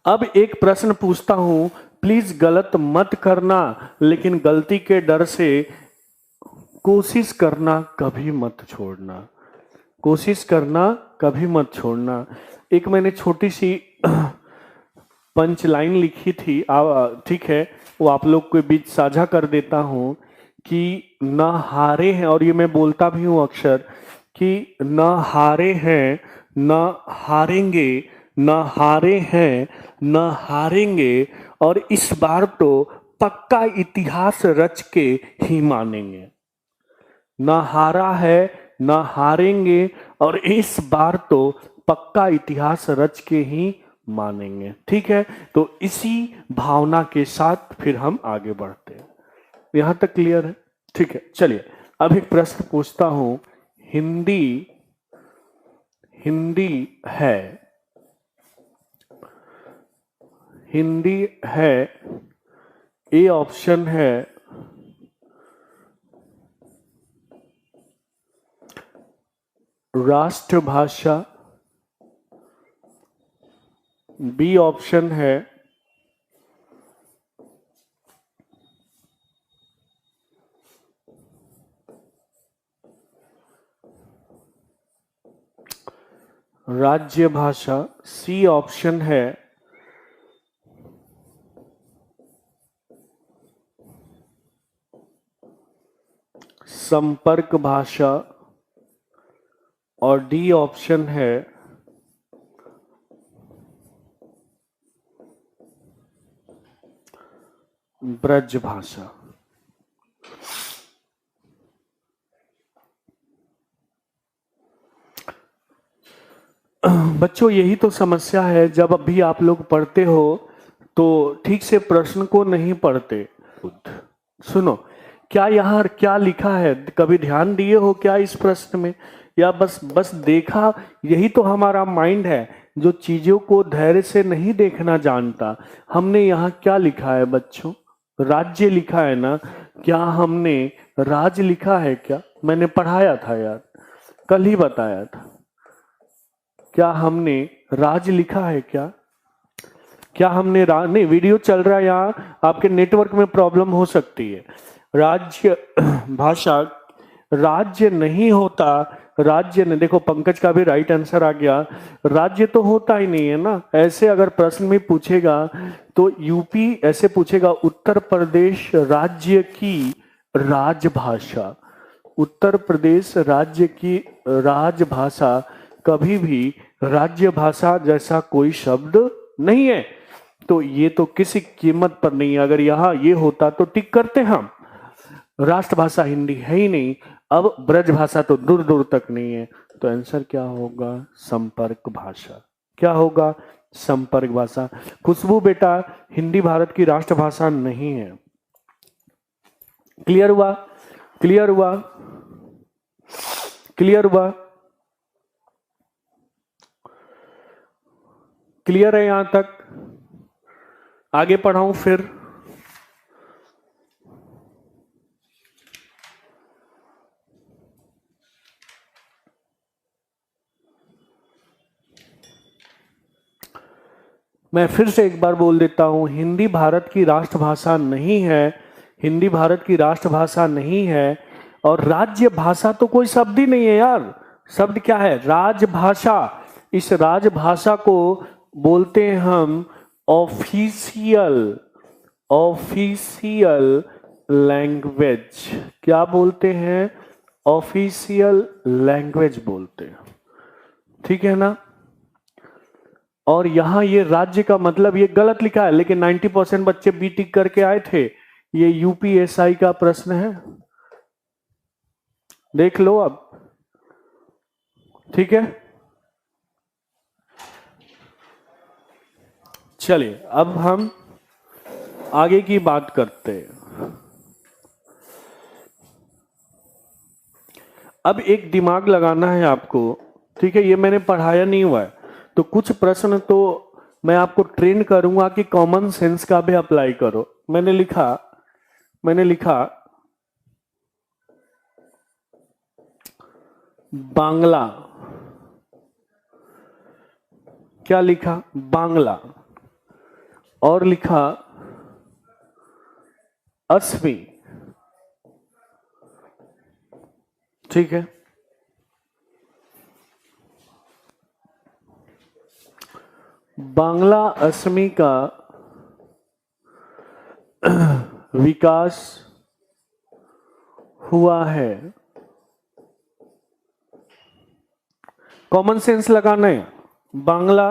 S1: अब एक प्रश्न पूछता हूं, प्लीज गलत मत करना, लेकिन गलती के डर से कोशिश करना कभी मत छोड़ना, कोशिश करना कभी मत छोड़ना। एक मैंने छोटी सी पंच लाइन लिखी थी, ठीक है, वो आप लोग के बीच साझा कर देता हूं कि न हारे हैं, और ये मैं बोलता भी हूं अक्सर कि न हारे हैं न हारेंगे, न हारे हैं न हारेंगे, और इस बार तो पक्का इतिहास रच के ही मानेंगे। न हारा है न हारेंगे, और इस बार तो पक्का इतिहास रच के ही मानेंगे। ठीक है, तो इसी भावना के साथ फिर हम आगे बढ़ते हैं। यहां तक क्लियर है। ठीक है, चलिए अब एक प्रश्न पूछता हूं। हिंदी है, हिंदी है, ए ऑप्शन है राष्ट्रभाषा, बी ऑप्शन है राज्य भाषा, सी ऑप्शन है संपर्क भाषा, और डी ऑप्शन है ब्रज भाषा। बच्चों यही तो समस्या है, जब अभी आप लोग पढ़ते हो तो ठीक से प्रश्न को नहीं पढ़ते। सुनो, क्या यहाँ क्या लिखा है, कभी ध्यान दिए हो क्या इस प्रश्न में, या बस देखा। यही तो हमारा माइंड है जो चीजों को धैर्य से नहीं देखना जानता। हमने यहाँ क्या लिखा है बच्चों, राज्य लिखा है ना। क्या हमने राज लिखा है क्या, मैंने पढ़ाया था यार, कल ही बताया था। क्या हमने राज लिखा है क्या, क्या हमने नहीं, वीडियो चल रहा है यहाँ, आपके नेटवर्क में प्रॉब्लम हो सकती है। राज्य भाषा राज्य नहीं होता, राज्य ने, देखो पंकज का भी राइट आंसर आ गया, राज्य तो होता ही नहीं है ना। ऐसे अगर प्रश्न में पूछेगा तो यूपी ऐसे पूछेगा उत्तर प्रदेश राज्य की राजभाषा, उत्तर प्रदेश राज्य की राजभाषा, कभी भी राज्य भाषा जैसा कोई शब्द नहीं है। तो ये तो किसी कीमत पर नहीं है। अगर यहां ये होता तो टिक करते हम, राष्ट्रभाषा हिंदी है ही नहीं, अब ब्रज भाषा तो दूर दूर तक नहीं है। तो आंसर क्या होगा? संपर्क भाषा। क्या होगा? संपर्क भाषा। खुशबू बेटा, हिंदी भारत की राष्ट्रभाषा नहीं है। क्लियर हुआ? क्लियर हुआ? क्लियर हुआ? क्लियर है यहां तक? आगे पढ़ाऊं फिर? मैं फिर से एक बार बोल देता हूं, हिंदी भारत की राष्ट्रभाषा नहीं है, हिंदी भारत की राष्ट्रभाषा नहीं है। और राज्य भाषा तो कोई शब्द ही नहीं है यार। शब्द क्या है? राजभाषा। इस राजभाषा को बोलते हैं हम ऑफिशियल, ऑफिशियल लैंग्वेज। क्या बोलते हैं? ऑफिशियल लैंग्वेज बोलते हैं। ठीक है ना? और यहां ये राज्य का मतलब ये गलत लिखा है, लेकिन 90% बच्चे बी टिक करके आए थे। ये यूपीएसआई का प्रश्न है, देख लो अब। ठीक है, चलिए अब हम आगे की बात करते हैं। अब एक दिमाग लगाना है आपको, ठीक है? ये मैंने पढ़ाया नहीं हुआ है, तो कुछ प्रश्न तो मैं आपको ट्रेन करूंगा कि कॉमन सेंस का भी अप्लाई करो। मैंने लिखा बांग्ला। क्या लिखा? बांग्ला। और लिखा असमी। ठीक है, बांग्ला असमी का विकास हुआ है। कॉमन सेंस लगाना है। बांग्ला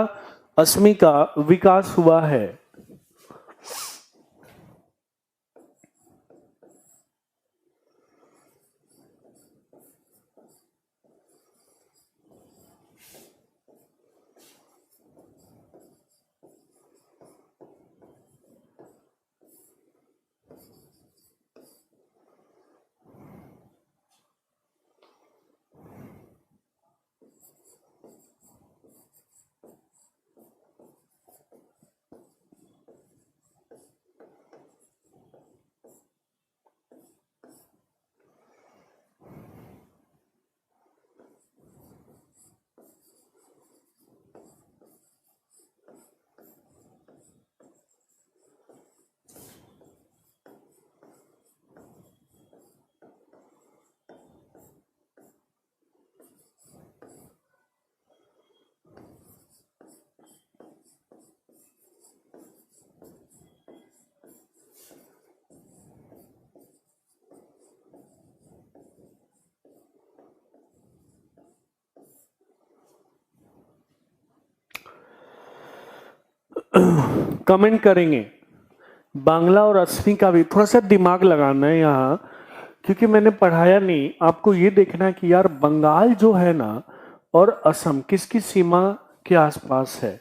S1: असमी का विकास हुआ है। कमेंट करेंगे। बांग्ला और असमी का भी थोड़ा सा दिमाग लगाना है यहाँ, क्योंकि मैंने पढ़ाया नहीं। आपको ये देखना है कि यार बंगाल जो है ना और असम किसकी सीमा के आसपास है।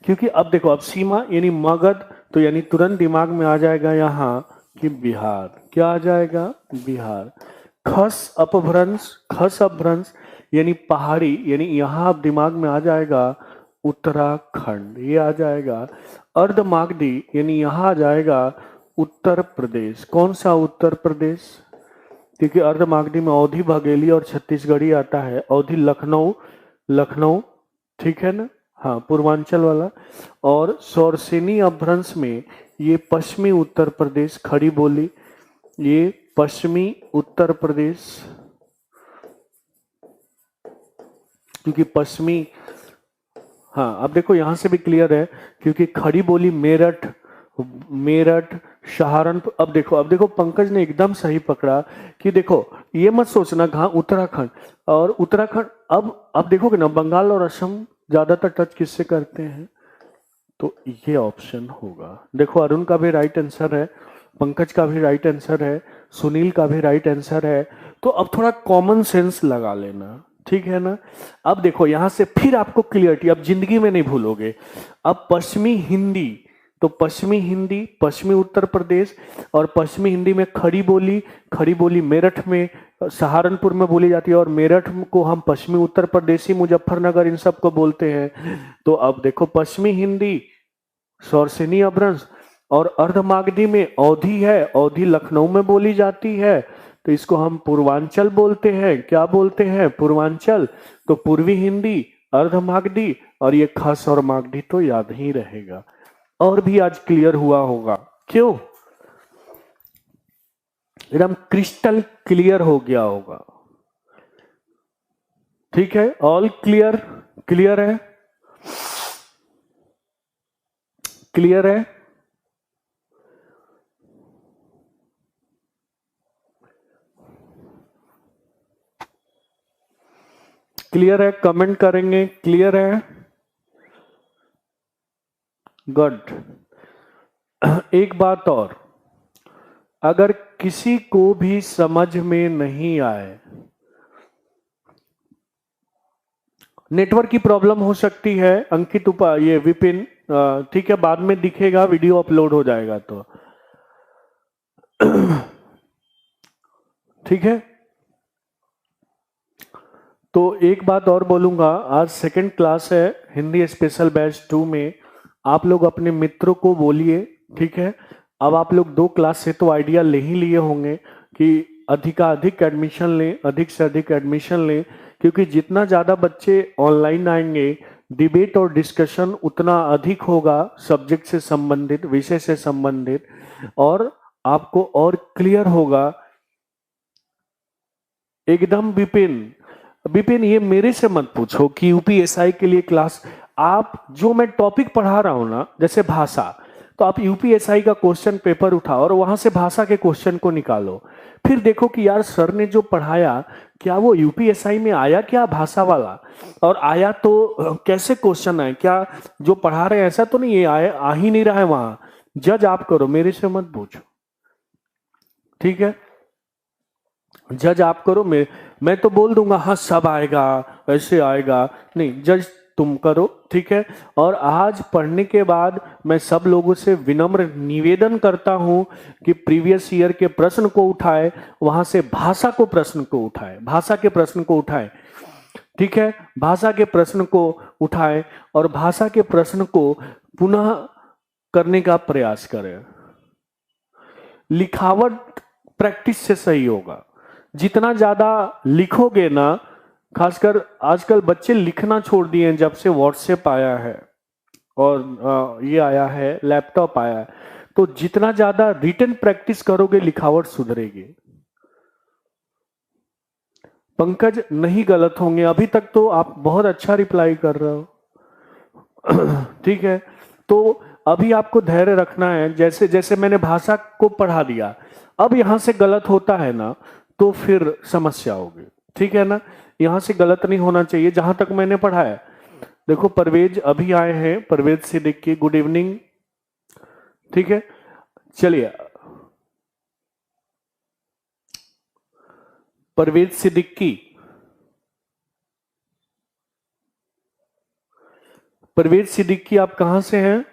S1: क्योंकि अब देखो, अब सीमा यानी मगध, तो यानी तुरंत दिमाग में आ जाएगा यहाँ कि बिहार। क्या आ जाएगा? बिहार। खस अपभ्रंश, खस अपभ्रंश यानी पहाड़ी, यानी यहाँ अब दिमाग में आ जाएगा उत्तराखंड, ये आ जाएगा। अर्धमागधी यानी यहां आ जाएगा उत्तर प्रदेश। कौन सा उत्तर प्रदेश? क्योंकि अर्धमागधी में अवधी, बघेली और छत्तीसगढ़ी आता है। अवधी लखनऊ, लखनऊ, ठीक है ना? हाँ, पूर्वांचल वाला। और सौरसेनी अपभ्रंश में ये पश्चिमी उत्तर प्रदेश, खड़ी बोली, ये पश्चिमी उत्तर प्रदेश, क्योंकि पश्चिमी, हाँ अब देखो यहां से भी क्लियर है, क्योंकि खड़ी बोली मेरठ, मेरठ, सहारनपुर। अब देखो पंकज ने एकदम सही पकड़ा कि देखो ये मत सोचना कहाँ उत्तराखंड, और उत्तराखंड अब देखोगे ना बंगाल और असम ज्यादातर टच किससे करते हैं, तो ये ऑप्शन होगा। देखो अरुण का भी राइट आंसर है, पंकज का भी राइट आंसर है, सुनील का भी राइट आंसर है। तो अब थोड़ा कॉमन सेंस लगा लेना, ठीक है ना। अब देखो यहां से फिर आपको क्लियरिटी, अब जिंदगी में नहीं भूलोगे। अब पश्चिमी हिंदी, तो पश्चिमी हिंदी पश्चिमी उत्तर प्रदेश, और पश्चिमी हिंदी में खड़ी बोली मेरठ में, सहारनपुर में बोली जाती है, और मेरठ को हम पश्चिमी उत्तर प्रदेशी, मुजफ्फरनगर, इन सब को बोलते हैं। तो अब देखो पश्चिमी हिंदी सौरसेनी अपभ्रंश, और अर्धमागधी में अवधी है, अवधी लखनऊ में बोली जाती है, तो इसको हम पूर्वांचल बोलते हैं। क्या बोलते हैं? पूर्वांचल। तो पूर्वी हिंदी, अर्धमागधी, और ये खस और मागधी तो याद ही रहेगा। और भी आज क्लियर हुआ होगा, क्यों? एकदम क्रिस्टल क्लियर हो गया होगा। ठीक है, ऑल क्लियर? क्लियर है? क्लियर है? क्लियर है? कमेंट करेंगे क्लियर है? गुड। एक बात और, अगर किसी को भी समझ में नहीं आए, नेटवर्क की प्रॉब्लम हो सकती है, अंकित ये विपिन, ठीक है, बाद में दिखेगा, वीडियो अपलोड हो जाएगा तो ठीक है। तो एक बात और बोलूंगा, आज सेकंड क्लास है हिंदी स्पेशल बैच 2 में, आप लोग अपने मित्रों को बोलिए, ठीक है। अब आप लोग 2 क्लास से तो आइडिया ले ही लिए होंगे कि अधिकाधिक एडमिशन लें, अधिक से अधिक एडमिशन लें, क्योंकि जितना ज़्यादा बच्चे ऑनलाइन आएंगे, डिबेट और डिस्कशन उतना अधिक होगा, सब्जेक्ट से संबंधित, विषय से संबंधित, और आपको और क्लियर होगा एकदम। विपिन ये मेरे से मत पूछो कि यूपीएसआई के लिए क्लास, आप जो मैं टॉपिक पढ़ा रहा हूं ना, जैसे भाषा, तो आप यूपीएसआई का क्वेश्चन पेपर उठाओ और वहां से भाषा के क्वेश्चन को निकालो, फिर देखो कि यार सर ने जो पढ़ाया क्या वो यूपीएसआई में आया क्या भाषा वाला, और आया तो कैसे क्वेश्चन आए, क्या जो पढ़ा रहे हैं ऐसा तो नहीं है आ ही नहीं रहा है वहां। जज आप करो, मेरे से मत पूछो, ठीक है। जज आप करो, मैं तो बोल दूंगा हाँ सब आएगा, ऐसे आएगा, नहीं, जज तुम करो, ठीक है। और आज पढ़ने के बाद मैं सब लोगों से विनम्र निवेदन करता हूं कि प्रीवियस ईयर के प्रश्न को उठाए, वहां से भाषा को प्रश्न को उठाए, भाषा के प्रश्न को उठाए, ठीक है, भाषा के प्रश्न को उठाए, और भाषा के प्रश्न को पुनः करने का प्रयास करें। लिखावट प्रैक्टिस से सही होगा, जितना ज्यादा लिखोगे ना, खासकर आजकल बच्चे लिखना छोड़ दिए हैं जब से व्हाट्सएप आया है और ये आया है, लैपटॉप आया है, तो जितना ज्यादा रिटन प्रैक्टिस करोगे लिखावट सुधरेगी। पंकज नहीं गलत होंगे, अभी तक तो आप बहुत अच्छा रिप्लाई कर रहे हो ठीक है। तो अभी आपको धैर्य रखना है, जैसे जैसे मैंने भाषा को पढ़ा दिया, अब यहां से गलत होता है ना तो फिर समस्या होगी, ठीक है ना। यहां से गलत नहीं होना चाहिए जहां तक मैंने पढ़ा है। देखो परवेज अभी आए हैं, परवेज सिद्दीकी, गुड इवनिंग, ठीक है। चलिए परवेज सिद्दीकी, परवेज सिद्दीकी आप कहां से हैं?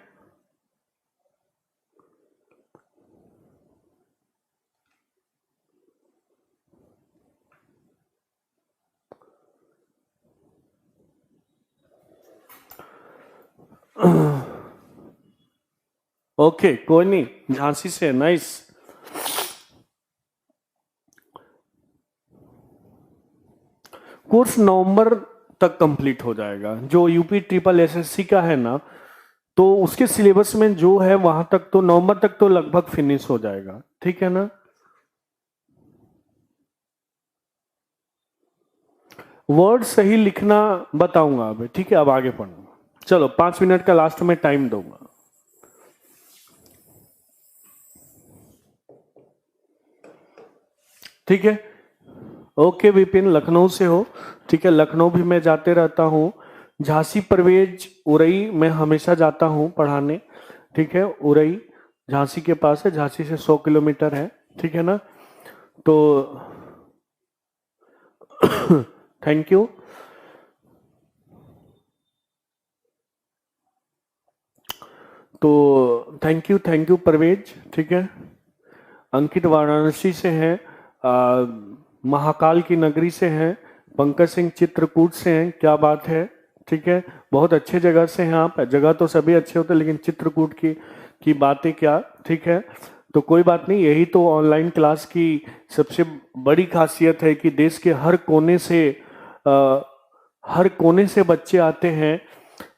S1: ओके कोई नहीं, झांसी से, नाइस। कोर्स नवंबर तक कंप्लीट हो जाएगा, जो यूपी ट्रिपल एसएससी का है ना, तो उसके सिलेबस में जो है वहां तक तो नवंबर तक तो लगभग फिनिश हो जाएगा, ठीक है ना। वर्ड सही लिखना बताऊंगा अब, ठीक है। अब आगे पढ़ना, चलो 5 मिनट का लास्ट में टाइम दूंगा। ठीक है, ओके विपिन, लखनऊ से हो, ठीक है। लखनऊ भी मैं जाते रहता हूँ। झांसी परवेज उरई मैं हमेशा जाता हूँ पढ़ाने, ठीक है। उरई झांसी के पास है, झांसी से 100 किलोमीटर है, ठीक है ना। तो थैंक यू। तो थैंक यू परवेज, ठीक है। अंकित वाराणसी से हैं, महाकाल की नगरी से हैं, पंकज सिंह चित्रकूट से हैं, क्या बात है, ठीक है। बहुत अच्छे जगह से हैं आप, जगह तो सभी अच्छे होते लेकिन चित्रकूट की बातें क्या, ठीक है। तो कोई बात नहीं, यही तो ऑनलाइन क्लास की सबसे बड़ी खासियत है कि देश के हर कोने से बच्चे आते हैं।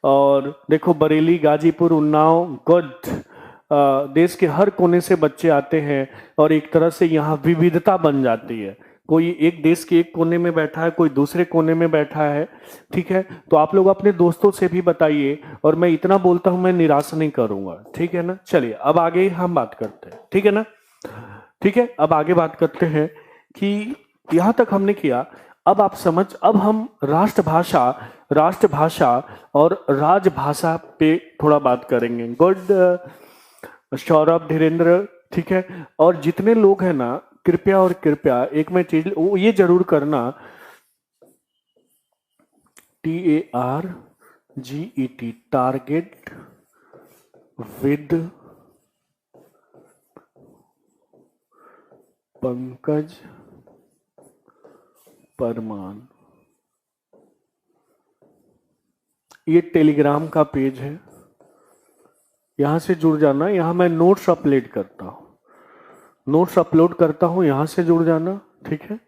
S1: और देखो बरेली, गाजीपुर, उन्नाव, गुड, देश के हर कोने से बच्चे आते हैं और एक तरह से यहाँ विविधता बन जाती है। कोई एक देश के एक कोने में बैठा है, कोई दूसरे कोने में बैठा है, ठीक है। तो आप लोग अपने दोस्तों से भी बताइए, और मैं इतना बोलता हूं, मैं निराश नहीं करूंगा, ठीक है ना। चलिए अब आगे हम बात करते हैं, ठीक है ना। ठीक है, अब आगे बात करते हैं कि यहां तक हमने किया। अब हम राष्ट्रभाषा और राजभाषा पे थोड़ा बात करेंगे। गुड सौरभ, धीरेन्द्र, ठीक है। और जितने लोग हैं ना, कृपया एक मैं चीज ये जरूर करना, TARGET, target with Pankaj Parman, ये टेलीग्राम का पेज है, यहां से जुड़ जाना। यहां मैं नोट्स अपलोड करता हूं, यहां से जुड़ जाना, ठीक है।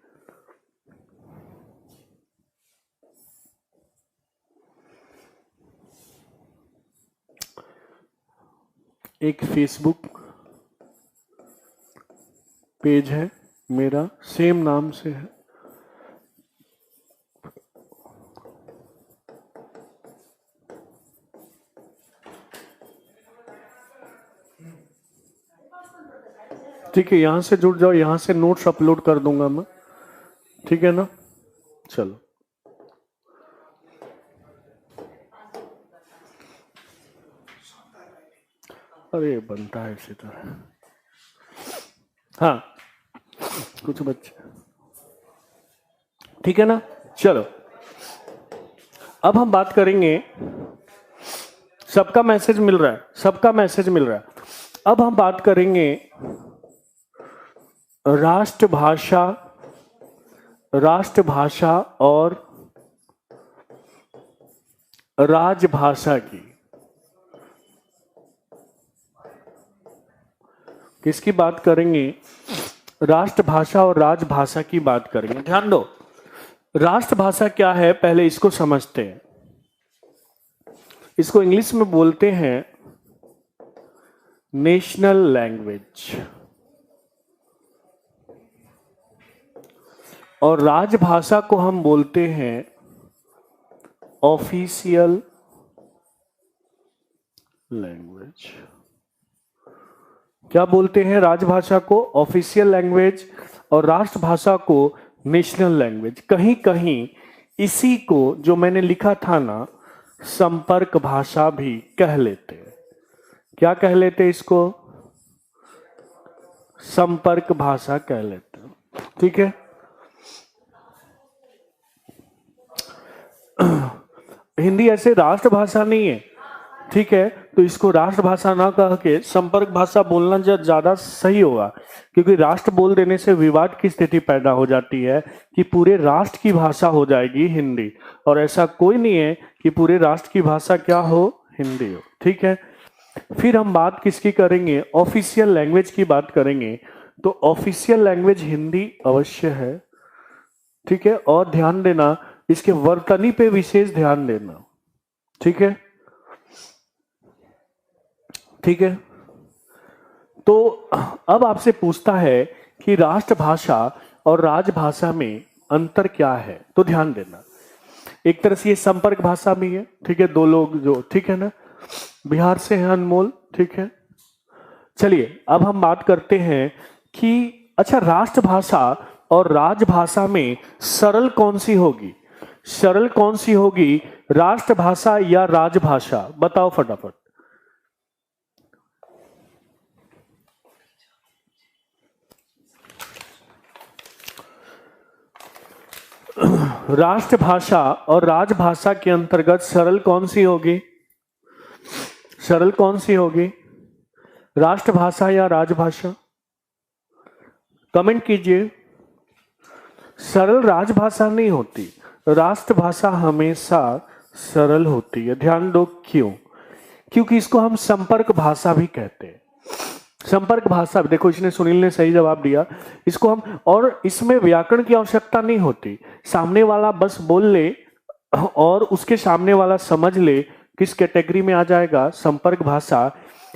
S1: एक फेसबुक पेज है मेरा, सेम नाम से है, ठीक है। यहां से जुड़ जाओ, यहां से नोट्स अपलोड कर दूंगा मैं, ठीक है ना। चलो, अरे बनता है इसी तरह। हाँ, कुछ बच्चे, ठीक है ना। चलो अब हम बात करेंगे, सबका मैसेज मिल रहा है। अब हम बात करेंगे राष्ट्रभाषा और राजभाषा की। किसकी बात करेंगे? राष्ट्रभाषा और राजभाषा की बात करेंगे। ध्यान दो, राष्ट्रभाषा क्या है पहले इसको समझते हैं। इसको इंग्लिश में बोलते हैं नेशनल लैंग्वेज, और राजभाषा को हम बोलते हैं ऑफिशियल लैंग्वेज। क्या बोलते हैं? राजभाषा को ऑफिशियल लैंग्वेज और राष्ट्रभाषा को नेशनल लैंग्वेज। कहीं कहीं इसी को, जो मैंने लिखा था ना, संपर्क भाषा भी कह लेते हैं। क्या कह लेते हैं इसको? संपर्क भाषा कह लेते हैं, ठीक है। हिंदी ऐसे राष्ट्रभाषा नहीं है, ठीक है। तो इसको राष्ट्रभाषा ना कह के संपर्क भाषा बोलना ज्यादा सही होगा, क्योंकि राष्ट्र बोल देने से विवाद की स्थिति पैदा हो जाती है कि पूरे राष्ट्र की भाषा हो जाएगी हिंदी, और ऐसा कोई नहीं है कि पूरे राष्ट्र की भाषा क्या हो, हिंदी हो, ठीक है। फिर हम बात किसकी करेंगे? ऑफिशियल लैंग्वेज की बात करेंगे। तो ऑफिशियल लैंग्वेज हिंदी अवश्य है, ठीक है। और ध्यान देना, इसके वर्तनी पे विशेष ध्यान देना, ठीक है, ठीक है। तो अब आपसे पूछता है कि राष्ट्रभाषा और राजभाषा में अंतर क्या है, तो ध्यान देना। एक तरह से ये संपर्क भाषा भी है, ठीक है, दो लोग जो, ठीक है ना, बिहार से हैं अनमोल, ठीक है। चलिए अब हम बात करते हैं कि अच्छा, राष्ट्रभाषा और राजभाषा में सरल कौन सी होगी, सरल कौन सी होगी, राष्ट्रभाषा या राजभाषा, बताओ फटाफट। राष्ट्रभाषा और राजभाषा के अंतर्गत सरल कौन सी होगी, सरल कौन सी होगी, राष्ट्रभाषा या राजभाषा, कमेंट कीजिए। सरल राजभाषा नहीं होती, राष्ट्रभाषा हमेशा सरल होती है। ध्यान दो क्यों, क्योंकि इसको हम संपर्क भाषा भी कहते हैं। संपर्क भाषा, देखो इसने, सुनील ने सही जवाब दिया, इसको हम, और इसमें व्याकरण की आवश्यकता नहीं होती, सामने वाला बस बोल ले और उसके सामने वाला समझ ले किस कैटेगरी में आ जाएगा, संपर्क भाषा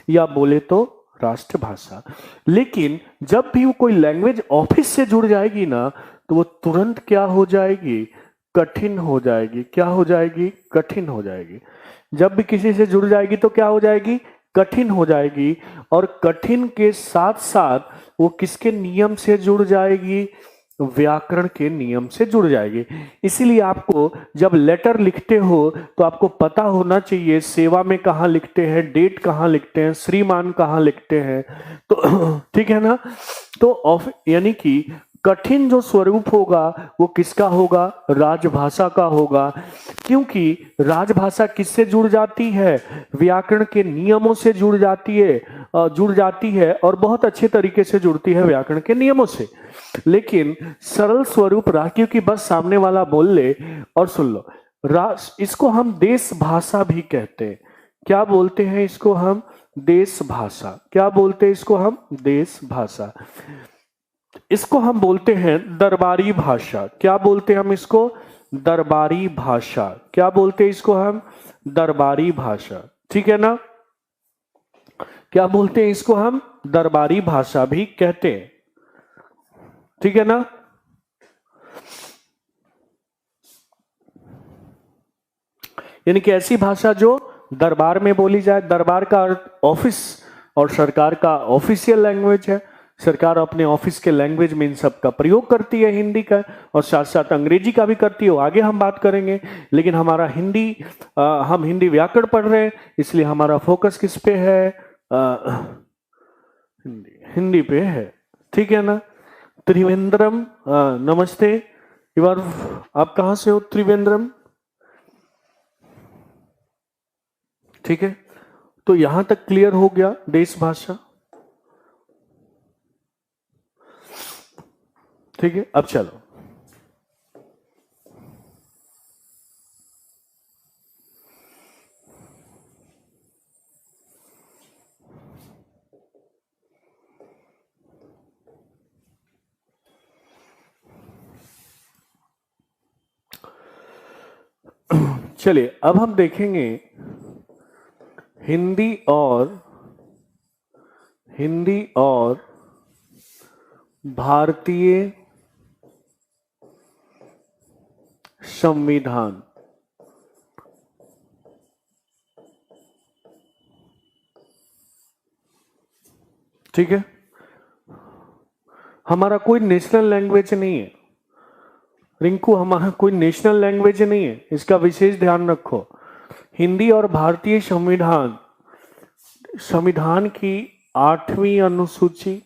S1: या बोले तो राष्ट्रभाषा। लेकिन जब भी वो कोई लैंग्वेज ऑफिस से जुड़ जाएगी ना, तो वो तुरंत क्या हो जाएगी, कठिन हो जाएगी। क्या हो जाएगी, कठिन हो जाएगी। जब भी किसी से जुड़ जाएगी तो क्या हो जाएगी, कठिन हो जाएगी। और कठिन के साथ साथ वो किसके नियम से जुड़ जाएगी, व्याकरण के नियम से जुड़ जाएगी। इसीलिए आपको जब लेटर लिखते हो तो आपको पता होना चाहिए सेवा में कहाँ लिखते हैं, डेट कहाँ लिखते हैं, श्रीमान कहाँ लिखते हैं, तो ठीक है ना। तो यानी कि कठिन जो स्वरूप होगा वो किसका होगा, राजभाषा का होगा। क्योंकि राजभाषा किससे जुड़ जाती है, व्याकरण के नियमों से जुड़ जाती है और बहुत अच्छे तरीके से जुड़ती है व्याकरण के नियमों से। लेकिन सरल स्वरूप रहा, क्योंकि बस सामने वाला बोल ले और सुन लो। इसको हम देश भाषा भी कहते हैं। क्या बोलते हैं इसको हम, देश भाषा। क्या बोलते हैं इसको हम, देश भाषा। इसको हम बोलते हैं दरबारी भाषा। क्या बोलते हैं हम इसको, दरबारी भाषा। क्या बोलते हैं इसको हम, दरबारी भाषा, ठीक है ना। क्या बोलते हैं इसको हम, दरबारी भाषा भी कहते हैं, ठीक है ना। यानी कि ऐसी भाषा जो दरबार में बोली जाए। दरबार का अर्थ ऑफिस, और सरकार का ऑफिशियल लैंग्वेज है। सरकार अपने ऑफिस के लैंग्वेज में इन सब का प्रयोग करती है, हिंदी का, और साथ साथ अंग्रेजी का भी करती है, आगे हम बात करेंगे। लेकिन हमारा हिंदी, हम हिंदी व्याकरण पढ़ रहे हैं, इसलिए हमारा फोकस किस पे है, हिंदी पे है, ठीक है ना। त्रिवेंद्रम, नमस्ते। आप कहां से हो, त्रिवेंद्रम, ठीक है। तो यहां तक क्लियर हो गया देश भाषा, ठीक है। अब चलो, चलिए अब हम देखेंगे हिंदी और भारतीय संविधान। ठीक है, हमारा कोई नेशनल लैंग्वेज नहीं है रिंकू, हमारा कोई नेशनल लैंग्वेज नहीं है, इसका विशेष ध्यान रखो। हिंदी और भारतीय संविधान, संविधान की 8वीं अनुसूची,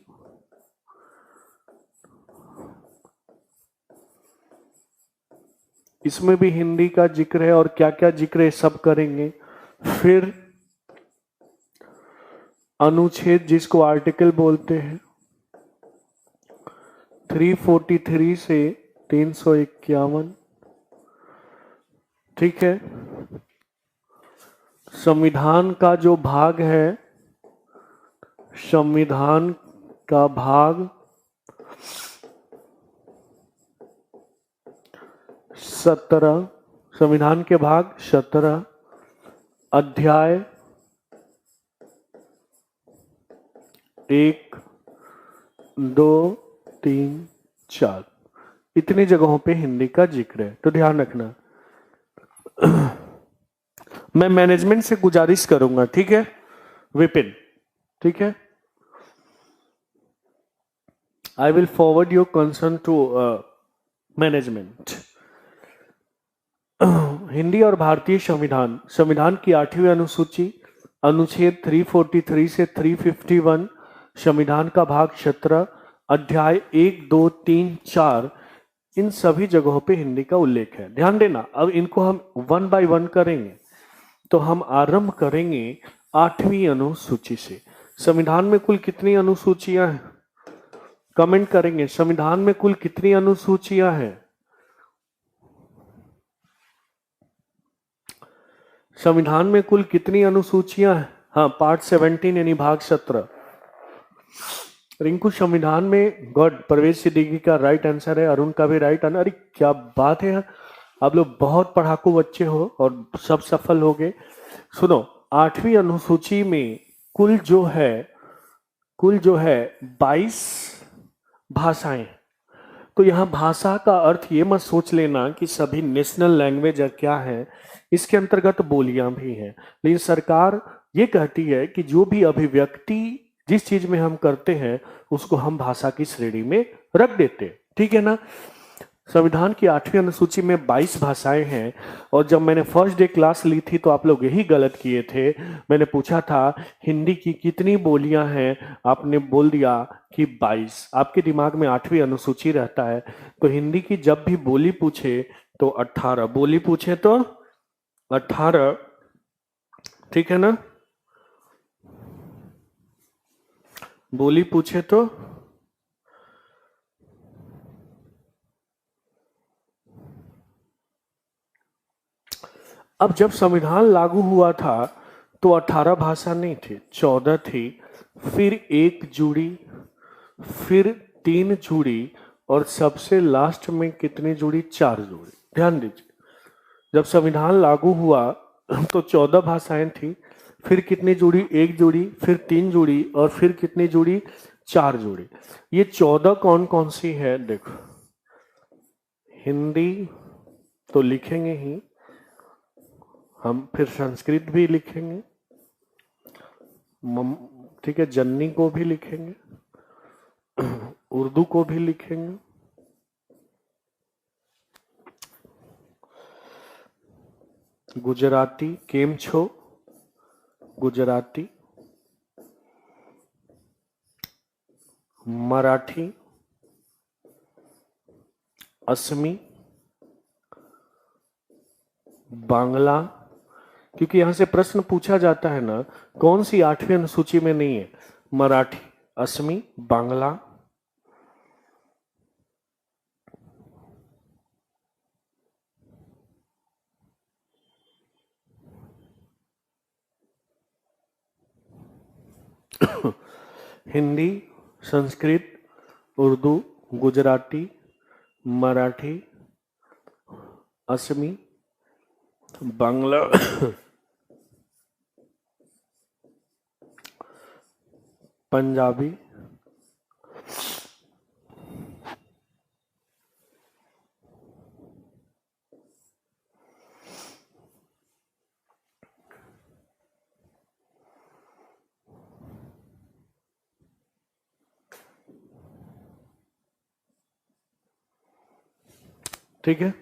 S1: इसमें भी हिंदी का जिक्र है, और क्या क्या जिक्र है सब करेंगे। फिर अनुच्छेद जिसको आर्टिकल बोलते हैं, 343 से 351, ठीक है। संविधान का जो भाग है, संविधान का भाग 17, संविधान के भाग 17, अध्याय 1, 2, 3, 4, इतनी जगहों पे हिंदी का जिक्र है, तो ध्यान रखना। मैं मैनेजमेंट से गुजारिश करूंगा, ठीक है विपिन, ठीक है, I will forward your concern to management. Hindi और भारतीय संविधान, संविधान की 8वीं अनुसूची अनुच्छेद 343 से 351, संविधान का भाग 17, अध्याय 1, 2, 3, 4, इन सभी जगहों पे हिंदी का उल्लेख है। ध्यान देना, अब इनको हम 1 बाय 1 करेंगे। तो हम आरंभ करेंगे 8वीं अनुसूची से। संविधान में कुल कितनी अनुसूचियां हैं? कमेंट करेंगे, संविधान में कुल कितनी अनुसूचियां हैं? संविधान में कुल कितनी अनुसूचियां हैं? हाँ, पार्ट 17 यानी भाग 17। रिंकू, संविधान में गॉड, प्रवेश सिद्दीकी का राइट आंसर है, अरुण का भी राइट आंसर। अरे क्या बात है, आप लोग बहुत पढ़ाकू बच्चे हो और सब सफल हो गए। सुनो, 8वीं अनुसूची में कुल जो है 22 भाषाएं। तो यहां भाषा का अर्थ ये मत सोच लेना कि सभी नेशनल लैंग्वेज क्या है, इसके अंतर्गत बोलियां भी हैं। लेकिन सरकार ये कहती है कि जो भी अभिव्यक्ति जिस चीज में हम करते हैं उसको हम भाषा की श्रेणी में रख देते हैं, ठीक है ना। संविधान की 8वीं अनुसूची में 22 भाषाएं हैं। और जब मैंने फर्स्ट डे क्लास ली थी तो आप लोग यही गलत किए थे। मैंने पूछा था हिंदी की कितनी बोलियां हैं, आपने बोल दिया कि 22। आपके दिमाग में 8वीं अनुसूची रहता है, तो हिंदी की जब भी बोली पूछे तो 18, बोली पूछे तो 18, ठीक है ना, बोली पूछे तो अब जब संविधान लागू हुआ था तो 18 भाषा नहीं थी, 14 थी, फिर 1 जुड़ी, फिर 3 जुड़ी, और सबसे लास्ट में कितनी जुड़ी? 4 जुड़ी। ध्यान दीजिए, जब संविधान लागू हुआ तो 14 भाषाएं थी, फिर कितनी जुड़ी? 1 जुड़ी, फिर 3 जुड़ी, और फिर कितनी जुड़ी? 4 जुड़ी। ये 14 कौन कौन सी है? देखो, हिंदी तो लिखेंगे ही हम, फिर संस्कृत भी लिखेंगे, ठीक है, जन्नी को भी लिखेंगे, उर्दू को भी लिखेंगे, गुजराती, केम छो, गुजराती, मराठी, असमी, बांग्ला, क्योंकि यहां से प्रश्न पूछा जाता है ना, कौन सी 8वीं अनुसूची में नहीं है? मराठी, असमी, बांग्ला, हिंदी, संस्कृत, उर्दू, गुजराती, मराठी, असमी, बांग्ला, पंजाबी, ठीक है।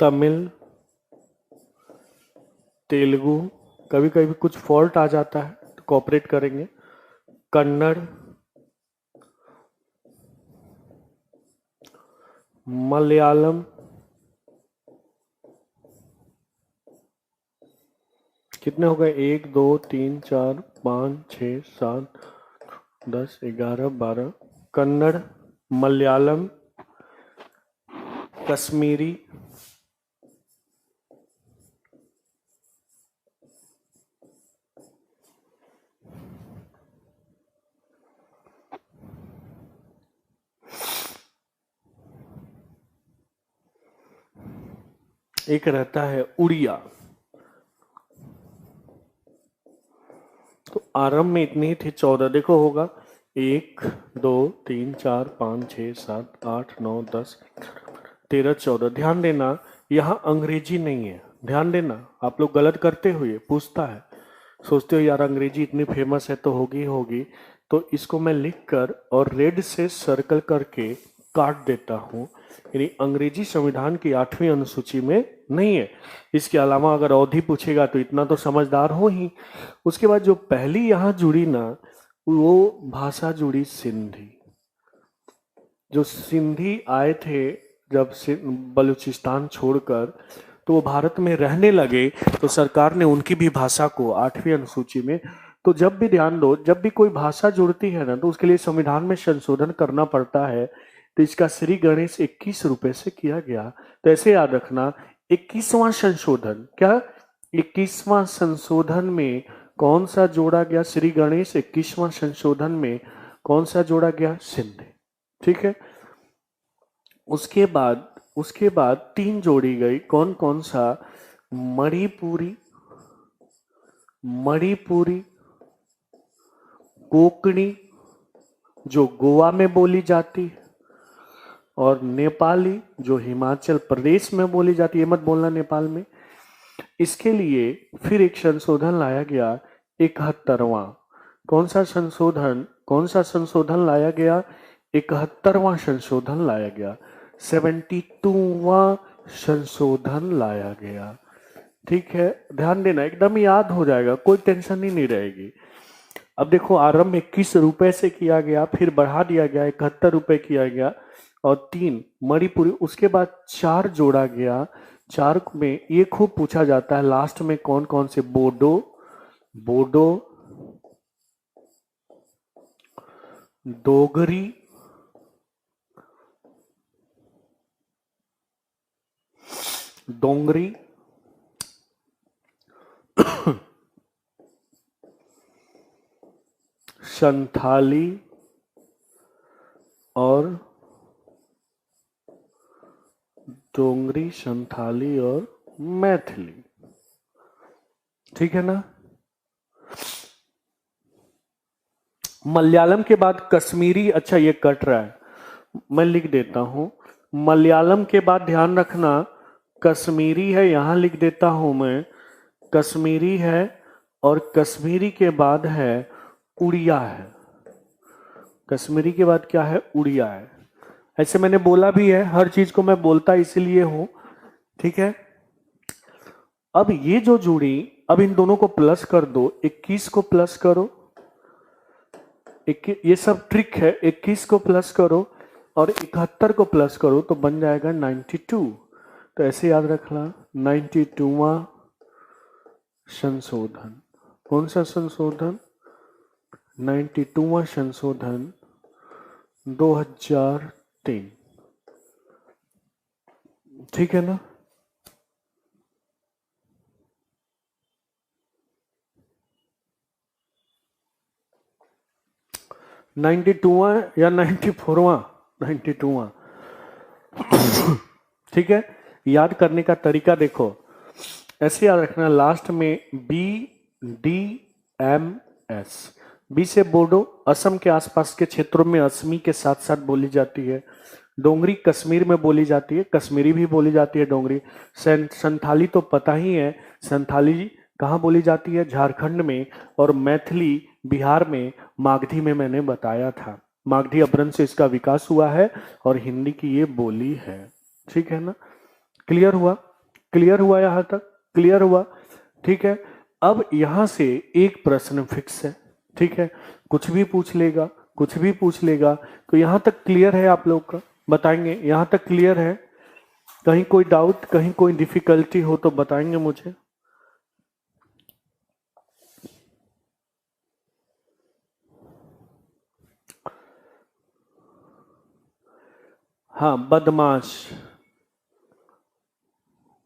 S1: तमिल, तेलुगु, कभी कभी कुछ फॉल्ट आ जाता है तो कोऑपरेट करेंगे, कन्नड़, मलयालम, कितने हो गए? 1, 2, 3, 4, 5, 6, 7, 10, 11, 12। कन्नड़, मलयालम, कश्मीरी, एक रहता है उड़िया, आरंभ में इतनी ही थी 14, देखो होगा 1 2 3 4 5 6 7 8 9 10 13 14। ध्यान देना यहाँ अंग्रेजी नहीं है, ध्यान देना, आप लोग गलत करते हुए पूछता है, सोचते हो यार अंग्रेजी इतनी फेमस है तो होगी होगी, तो इसको मैं लिख कर और रेड से सर्कल करके काट देता हूँ, यानी अंग्रेजी संविधान की 8वीं अनुसूची में नहीं है। इसके अलावा अगर अवधि पूछेगा तो इतना तो समझदार हो ही। उसके बाद जो पहली यहाँ जुड़ी ना, वो भाषा जुड़ी सिंधी। जो सिंधी आए थे जब बलूचिस्तान छोड़कर, तो वो भारत में रहने लगे, तो सरकार ने उनकी भी भाषा को 8वीं अनुसूची में। तो जब भी ध्यान दो, जब भी कोई भाषा जुड़ती है ना, तो उसके लिए संविधान में संशोधन करना पड़ता है। तो इसका श्री गणेश 21 रुपए से किया गया। तो ऐसे याद रखना, 21वां संशोधन, क्या 21वां संशोधन में कौन सा जोड़ा गया? श्री गणेश 21वां संशोधन में कौन सा जोड़ा गया? सिंधी। ठीक है। उसके बाद 3 जोड़ी गई, कौन कौन सा? मणिपुरी, कोंकणी जो गोवा में बोली जाती है, और नेपाली जो हिमाचल प्रदेश में बोली जाती है, मत बोलना नेपाल में। इसके लिए फिर एक संशोधन लाया गया, 71वां। कौन सा संशोधन लाया गया? 71वां संशोधन लाया गया, 72वां संशोधन लाया गया। ठीक है, ध्यान देना, एकदम याद हो जाएगा, कोई टेंशन ही नहीं रहेगी। अब देखो, आरंभ 21 रुपए से किया गया, फिर बढ़ा दिया गया 71 रुपए किया गया, और 3 मणिपुरी। उसके बाद 4 जोड़ा गया। 4 में ये खूब पूछा जाता है लास्ट में कौन कौन से? बोडो, डोगरी, डोंगरी, संथाली और डोंगरी, संथाली और मैथिली। ठीक है ना। मलयालम के बाद कश्मीरी, अच्छा ये कट रहा है, मैं लिख देता हूं। मलयालम के बाद ध्यान रखना कश्मीरी है, यहां लिख देता हूं मैं, कश्मीरी है, और कश्मीरी के बाद है उड़िया है। कश्मीरी के बाद क्या है? उड़िया है। ऐसे मैंने बोला भी है, हर चीज को मैं बोलता इसलिए हूं। ठीक है। अब ये जो जुड़ी, अब इन दोनों को प्लस कर दो, 21 को प्लस करो, ये सब ट्रिक है, 21 को प्लस करो और 71 को प्लस करो तो बन जाएगा 92। तो ऐसे याद रखना, 92वां संशोधन। कौन सा संशोधन? 92वां संशोधन 2003। ठीक है ना। नाइन्टी टूवा या 94वां? 92वां। ठीक है। याद करने का तरीका देखो, ऐसे याद रखना, लास्ट में BDMS। बी से बोडो, असम के आसपास के क्षेत्रों में असमी के साथ साथ बोली जाती है। डोंगरी कश्मीर में बोली जाती है, कश्मीरी भी बोली जाती है डोंगरी। संथाली तो पता ही है, संथाली कहाँ बोली जाती है? झारखंड में। और मैथिली बिहार में, मागधी में मैंने बताया था, मागधी अपभ्रंश से इसका विकास हुआ है और हिंदी की ये बोली है। ठीक है ना। क्लियर हुआ? क्लियर हुआ? यहां तक क्लियर हुआ? ठीक है। अब यहां से एक प्रश्न फिक्स है। ठीक है, कुछ भी पूछ लेगा, कुछ भी पूछ लेगा। तो यहां तक क्लियर है आप लोग का? बताएंगे यहां तक क्लियर है? कहीं कोई डाउट, कहीं कोई डिफिकल्टी हो तो बताएंगे मुझे। हाँ, बदमाश,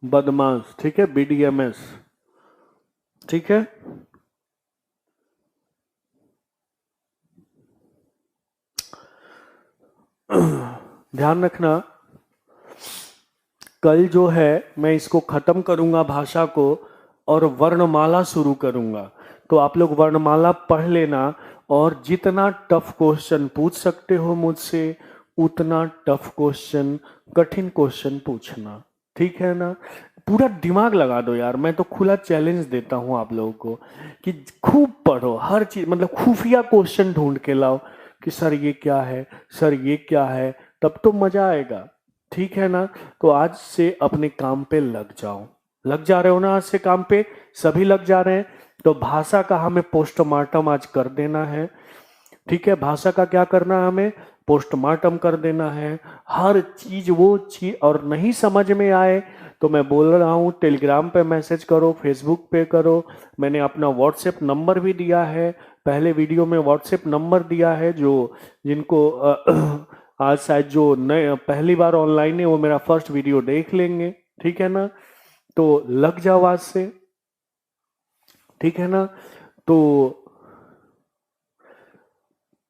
S1: बदमाश। ठीक है, BDMS। ठीक है। ध्यान रखना, कल जो है मैं इसको खत्म करूंगा भाषा को और वर्णमाला शुरू करूंगा। तो आप लोग वर्णमाला पढ़ लेना, और जितना टफ क्वेश्चन पूछ सकते हो मुझसे उतना टफ क्वेश्चन, कठिन क्वेश्चन पूछना, ठीक है ना। पूरा दिमाग लगा दो यार, मैं तो खुला चैलेंज देता हूं आप लोगों को कि खूब पढ़ो हर चीज, मतलब खुफिया क्वेश्चन ढूंढ के लाओ कि सर ये क्या है, सर ये क्या है, तब तो मजा आएगा, ठीक है ना। तो आज से अपने काम पे लग जाओ, लग जा रहे हो ना आज से काम पे, सभी लग जा रहे हैं। तो भाषा का हमें पोस्टमार्टम आज कर देना है, ठीक है। भाषा का क्या करना है, हमें पोस्टमार्टम कर देना है हर चीज, वो चीज। और नहीं समझ में आए तो मैं बोल रहा हूँ टेलीग्राम पे मैसेज करो, फेसबुक पे करो, मैंने अपना व्हाट्सएप नंबर भी दिया है, पहले वीडियो में व्हाट्सएप नंबर दिया है, जो जिनको आज शायद जो नए पहली बार ऑनलाइन है वो मेरा फर्स्ट वीडियो देख लेंगे, ठीक है ना। तो लग जाओ आज से, ठीक है ना। तो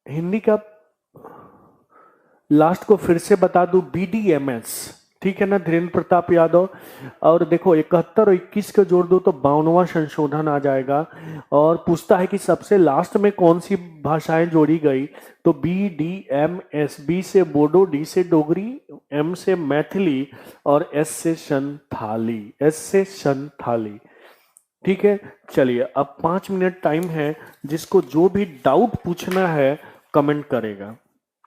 S1: हिंदी का लास्ट को फिर से बता दूं, BDMS, ठीक है ना, धीरेन्द्र प्रताप यादव। और देखो 71 और 21 को जोड़ दो तो 52वां संशोधन आ जाएगा। और पूछता है कि सबसे लास्ट में कौन सी भाषाएं जोड़ी गई, तो BDMS, B से बोडो, D से डोगरी, M से मैथिली और S से संथाली, S से संथाली, ठीक है। चलिए अब 5 मिनट टाइम है, जिसको जो भी डाउट पूछना है कमेंट करेगा,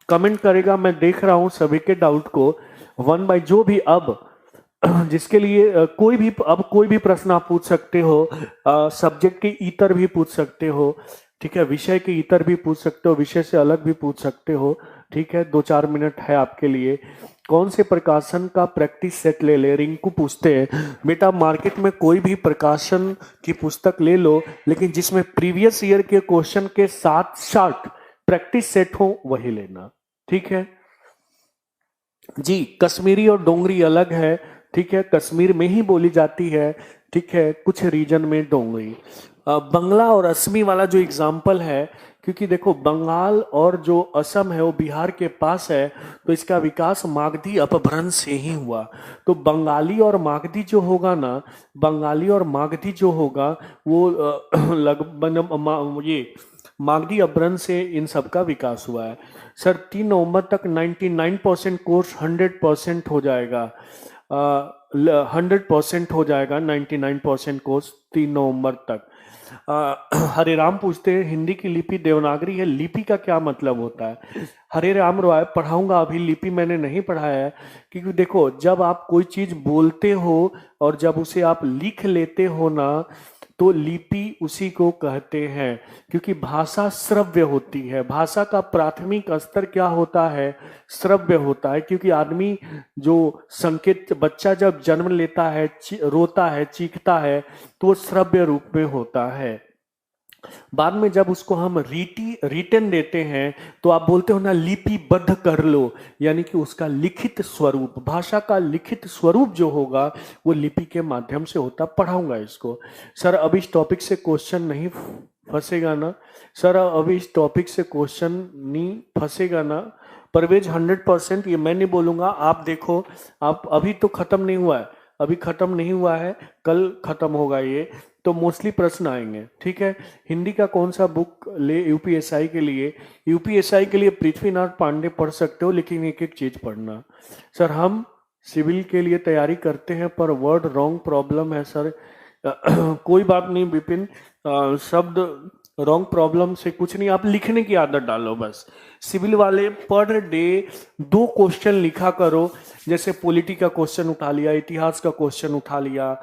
S1: कमेंट करेगा। मैं देख रहा हूं सभी के डाउट को वन बाय, जो भी अब जिसके लिए कोई भी अब कोई भी प्रश्न आप पूछ सकते हो, सब्जेक्ट के इतर भी पूछ सकते हो, ठीक है, विषय के इतर भी पूछ सकते हो, विषय से अलग भी पूछ सकते हो, ठीक है। 2-4 मिनट है आपके लिए। कौन से प्रकाशन का प्रैक्टिस सेट ले ले, रिंकू पूछते हैं। बेटा मार्केट में कोई भी प्रकाशन की पुस्तक ले लो, लेकिन जिसमें प्रीवियस ईयर के क्वेश्चन के साथ साथ प्रैक्टिस सेट हो वही लेना, ठीक है जी। कश्मीरी और डोंगरी अलग है, ठीक है, कश्मीर में ही बोली जाती है, ठीक है, कुछ रीजन में डोंगरी। बंगला और असमी वाला जो एग्जाम्पल है, क्योंकि देखो बंगाल और जो असम है वो बिहार के पास है, तो इसका विकास मागधी अपभ्रंश से ही हुआ। तो बंगाली और मागधी जो होगा ना, बंगाली और मागधी जो होगा वो लगभग ये मागधी अपभ्रंश से इन सब का विकास हुआ है। सर 3 नवंबर तक 99% कोर्स 100% हो जाएगा, 100% हो जाएगा 99% कोर्स 3 नवंबर तक। हरे राम पूछते हैं हिंदी की लिपि देवनागरी है, लिपि का क्या मतलब होता है। हरे राम रॉय पढ़ाऊंगा, अभी लिपि मैंने नहीं पढ़ाया है, क्योंकि देखो जब आप कोई चीज बोलते हो और जब उसे आप लिख लेते हो ना, तो लिपि उसी को कहते हैं। क्योंकि भाषा श्रव्य होती है, भाषा का प्राथमिक स्तर क्या होता है, श्रव्य होता है। क्योंकि आदमी जो संकेत, बच्चा जब जन्म लेता है, रोता है, चीखता है, तो वो श्रव्य रूप में होता है। बाद में जब उसको हम रिटन देते हैं तो आप बोलते हो ना लिपिबद्ध कर लो, यानी कि उसका लिखित स्वरूप, भाषा का लिखित स्वरूप जो होगा वो लिपि के माध्यम से होता। पढ़ाऊंगा इसको। सर अब इस टॉपिक से क्वेश्चन नहीं फंसेगा ना, सर अब इस टॉपिक से क्वेश्चन नहीं फंसेगा ना। परवेज 100%, ये मैं नहीं बोलूंगा, आप देखो, आप अभी तो खत्म नहीं हुआ है, अभी खत्म नहीं हुआ है, कल खत्म होगा ये, तो मोस्टली प्रश्न आएंगे, ठीक है। हिंदी का कौन सा बुक ले यूपीएसआई के लिए, यूपीएसआई के लिए पृथ्वीनाथ पांडे पढ़ सकते हो, लेकिन एक एक चीज पढ़ना। सर हम सिविल के लिए तैयारी करते हैं पर वर्ड रॉन्ग प्रॉब्लम है सर। कोई बात नहीं विपिन, शब्द रॉन्ग प्रॉब्लम से कुछ नहीं, आप लिखने की आदत डालो बस। सिविल वाले पर डे 2 क्वेश्चन लिखा करो, जैसे पॉलिटी का क्वेश्चन उठा लिया, इतिहास का क्वेश्चन उठा लिया,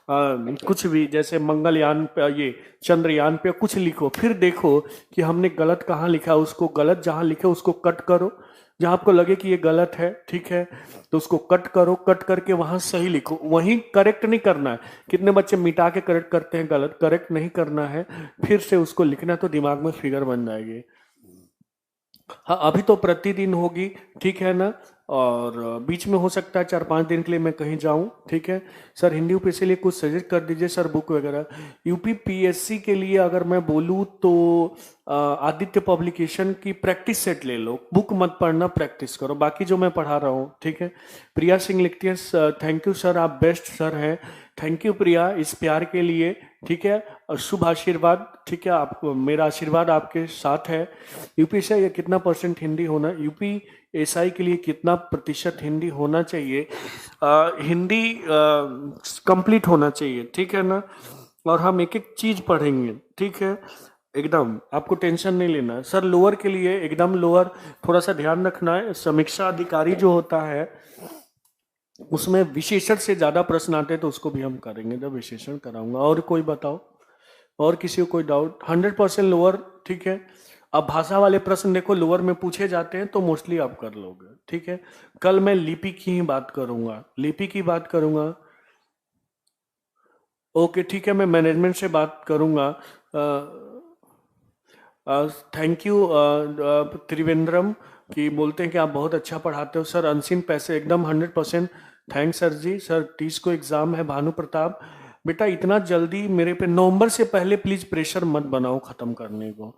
S1: कुछ भी, जैसे मंगलयान पे, ये चंद्रयान पे कुछ लिखो, फिर देखो कि हमने गलत कहाँ लिखा, उसको गलत जहाँ लिखे उसको कट करो, जहाँ आपको लगे कि ये गलत है, ठीक है, तो उसको कट करो, कट करके वहां सही लिखो, वहीं करेक्ट नहीं करना है। कितने बच्चे मिटा के करेक्ट करते हैं, गलत करेक्ट नहीं करना है, फिर से उसको लिखना, तो दिमाग में फिगर बन जाएगी। हाँ अभी तो प्रतिदिन होगी, ठीक है ना, और बीच में हो सकता है 4-5 दिन के लिए मैं कहीं जाऊं, ठीक है। सर हिंदी यूपीएससी लिए कुछ सजेस्ट कर दीजिए सर, बुक वगैरह। यूपी पीएससी के लिए अगर मैं बोलूं तो आदित्य पब्लिकेशन की प्रैक्टिस सेट ले लो, बुक मत पढ़ना, प्रैक्टिस करो, बाकी जो मैं पढ़ा रहा हूँ, ठीक है। प्रिया सिंह लिखती है थैंक यू सर, आप बेस्ट सर हैं। थैंक यू प्रिया इस प्यार के लिए, ठीक है। और शुभ आशीर्वाद, ठीक है, आप मेरा आशीर्वाद आपके साथ है। यूपीएसआई या कितना परसेंट हिंदी होना, यूपीएसआई के लिए कितना प्रतिशत हिंदी होना चाहिए? हिंदी कंप्लीट होना चाहिए, ठीक है ना। और हम एक एक चीज पढ़ेंगे, ठीक है। एकदम आपको टेंशन नहीं लेना है। सर लोअर के लिए एकदम लोअर थोड़ा सा ध्यान रखना है। समीक्षा अधिकारी जो होता है उसमें विशेषण से ज्यादा प्रश्न आते हैं, तो उसको भी हम करेंगे जब विशेषण कराऊंगा। और कोई बताओ, और किसी को कोई डाउट? 100% लोअर, ठीक है। अब भाषा वाले प्रश्न देखो लोअर में पूछे जाते हैं तो मोस्टली आप कर लोगे, ठीक है। कल मैं लिपि की ही बात करूंगा, लिपि की बात करूंगा। ओके ठीक है, मैं मैनेजमेंट से बात करूंगा। थैंक यू त्रिवेंद्रम, कि बोलते हैं कि आप बहुत अच्छा पढ़ाते हो सर। अनसीन पैसे एकदम 100%। थैंक्स सर जी। सर 30 को एग्जाम है। भानु प्रताप, बेटा इतना जल्दी मेरे पे नवंबर से पहले प्लीज प्रेशर मत बनाओ खत्म करने को,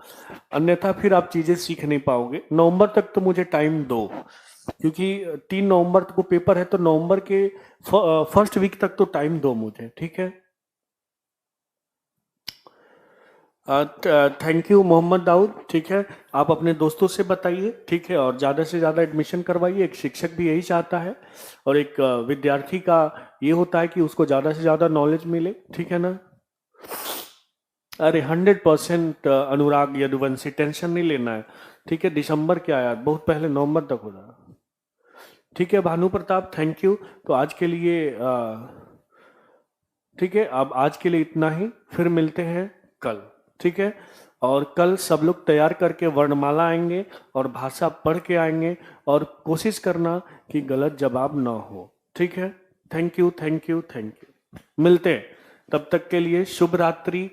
S1: अन्यथा फिर आप चीजें सीख नहीं पाओगे। नवंबर तक तो मुझे टाइम दो, क्योंकि 3 नवंबर को पेपर है, तो नवंबर के फर्स्ट वीक तक तो टाइम दो मुझे, ठीक है। थैंक यू मोहम्मद दाऊद, ठीक है। आप अपने दोस्तों से बताइए, ठीक है, और ज़्यादा से ज़्यादा एडमिशन करवाइए। एक शिक्षक भी यही चाहता है, और एक विद्यार्थी का ये होता है कि उसको ज़्यादा से ज़्यादा नॉलेज मिले, ठीक है ना। अरे 100% अनुराग यदुवंशी, टेंशन नहीं लेना है, ठीक है। दिसंबर क्या यार, बहुत पहले नवंबर तक हो रहा, ठीक है। Bhanu Pratap thank you. तो आज के लिए ठीक है, अब आज के लिए इतना ही, फिर मिलते हैं कल, ठीक है। और कल सब लोग तैयार करके वर्णमाला आएंगे और भाषा पढ़ के आएंगे, और कोशिश करना कि गलत जवाब ना हो, ठीक है। Thank you thank you thank you. मिलते हैं, तब तक के लिए शुभ रात्रि।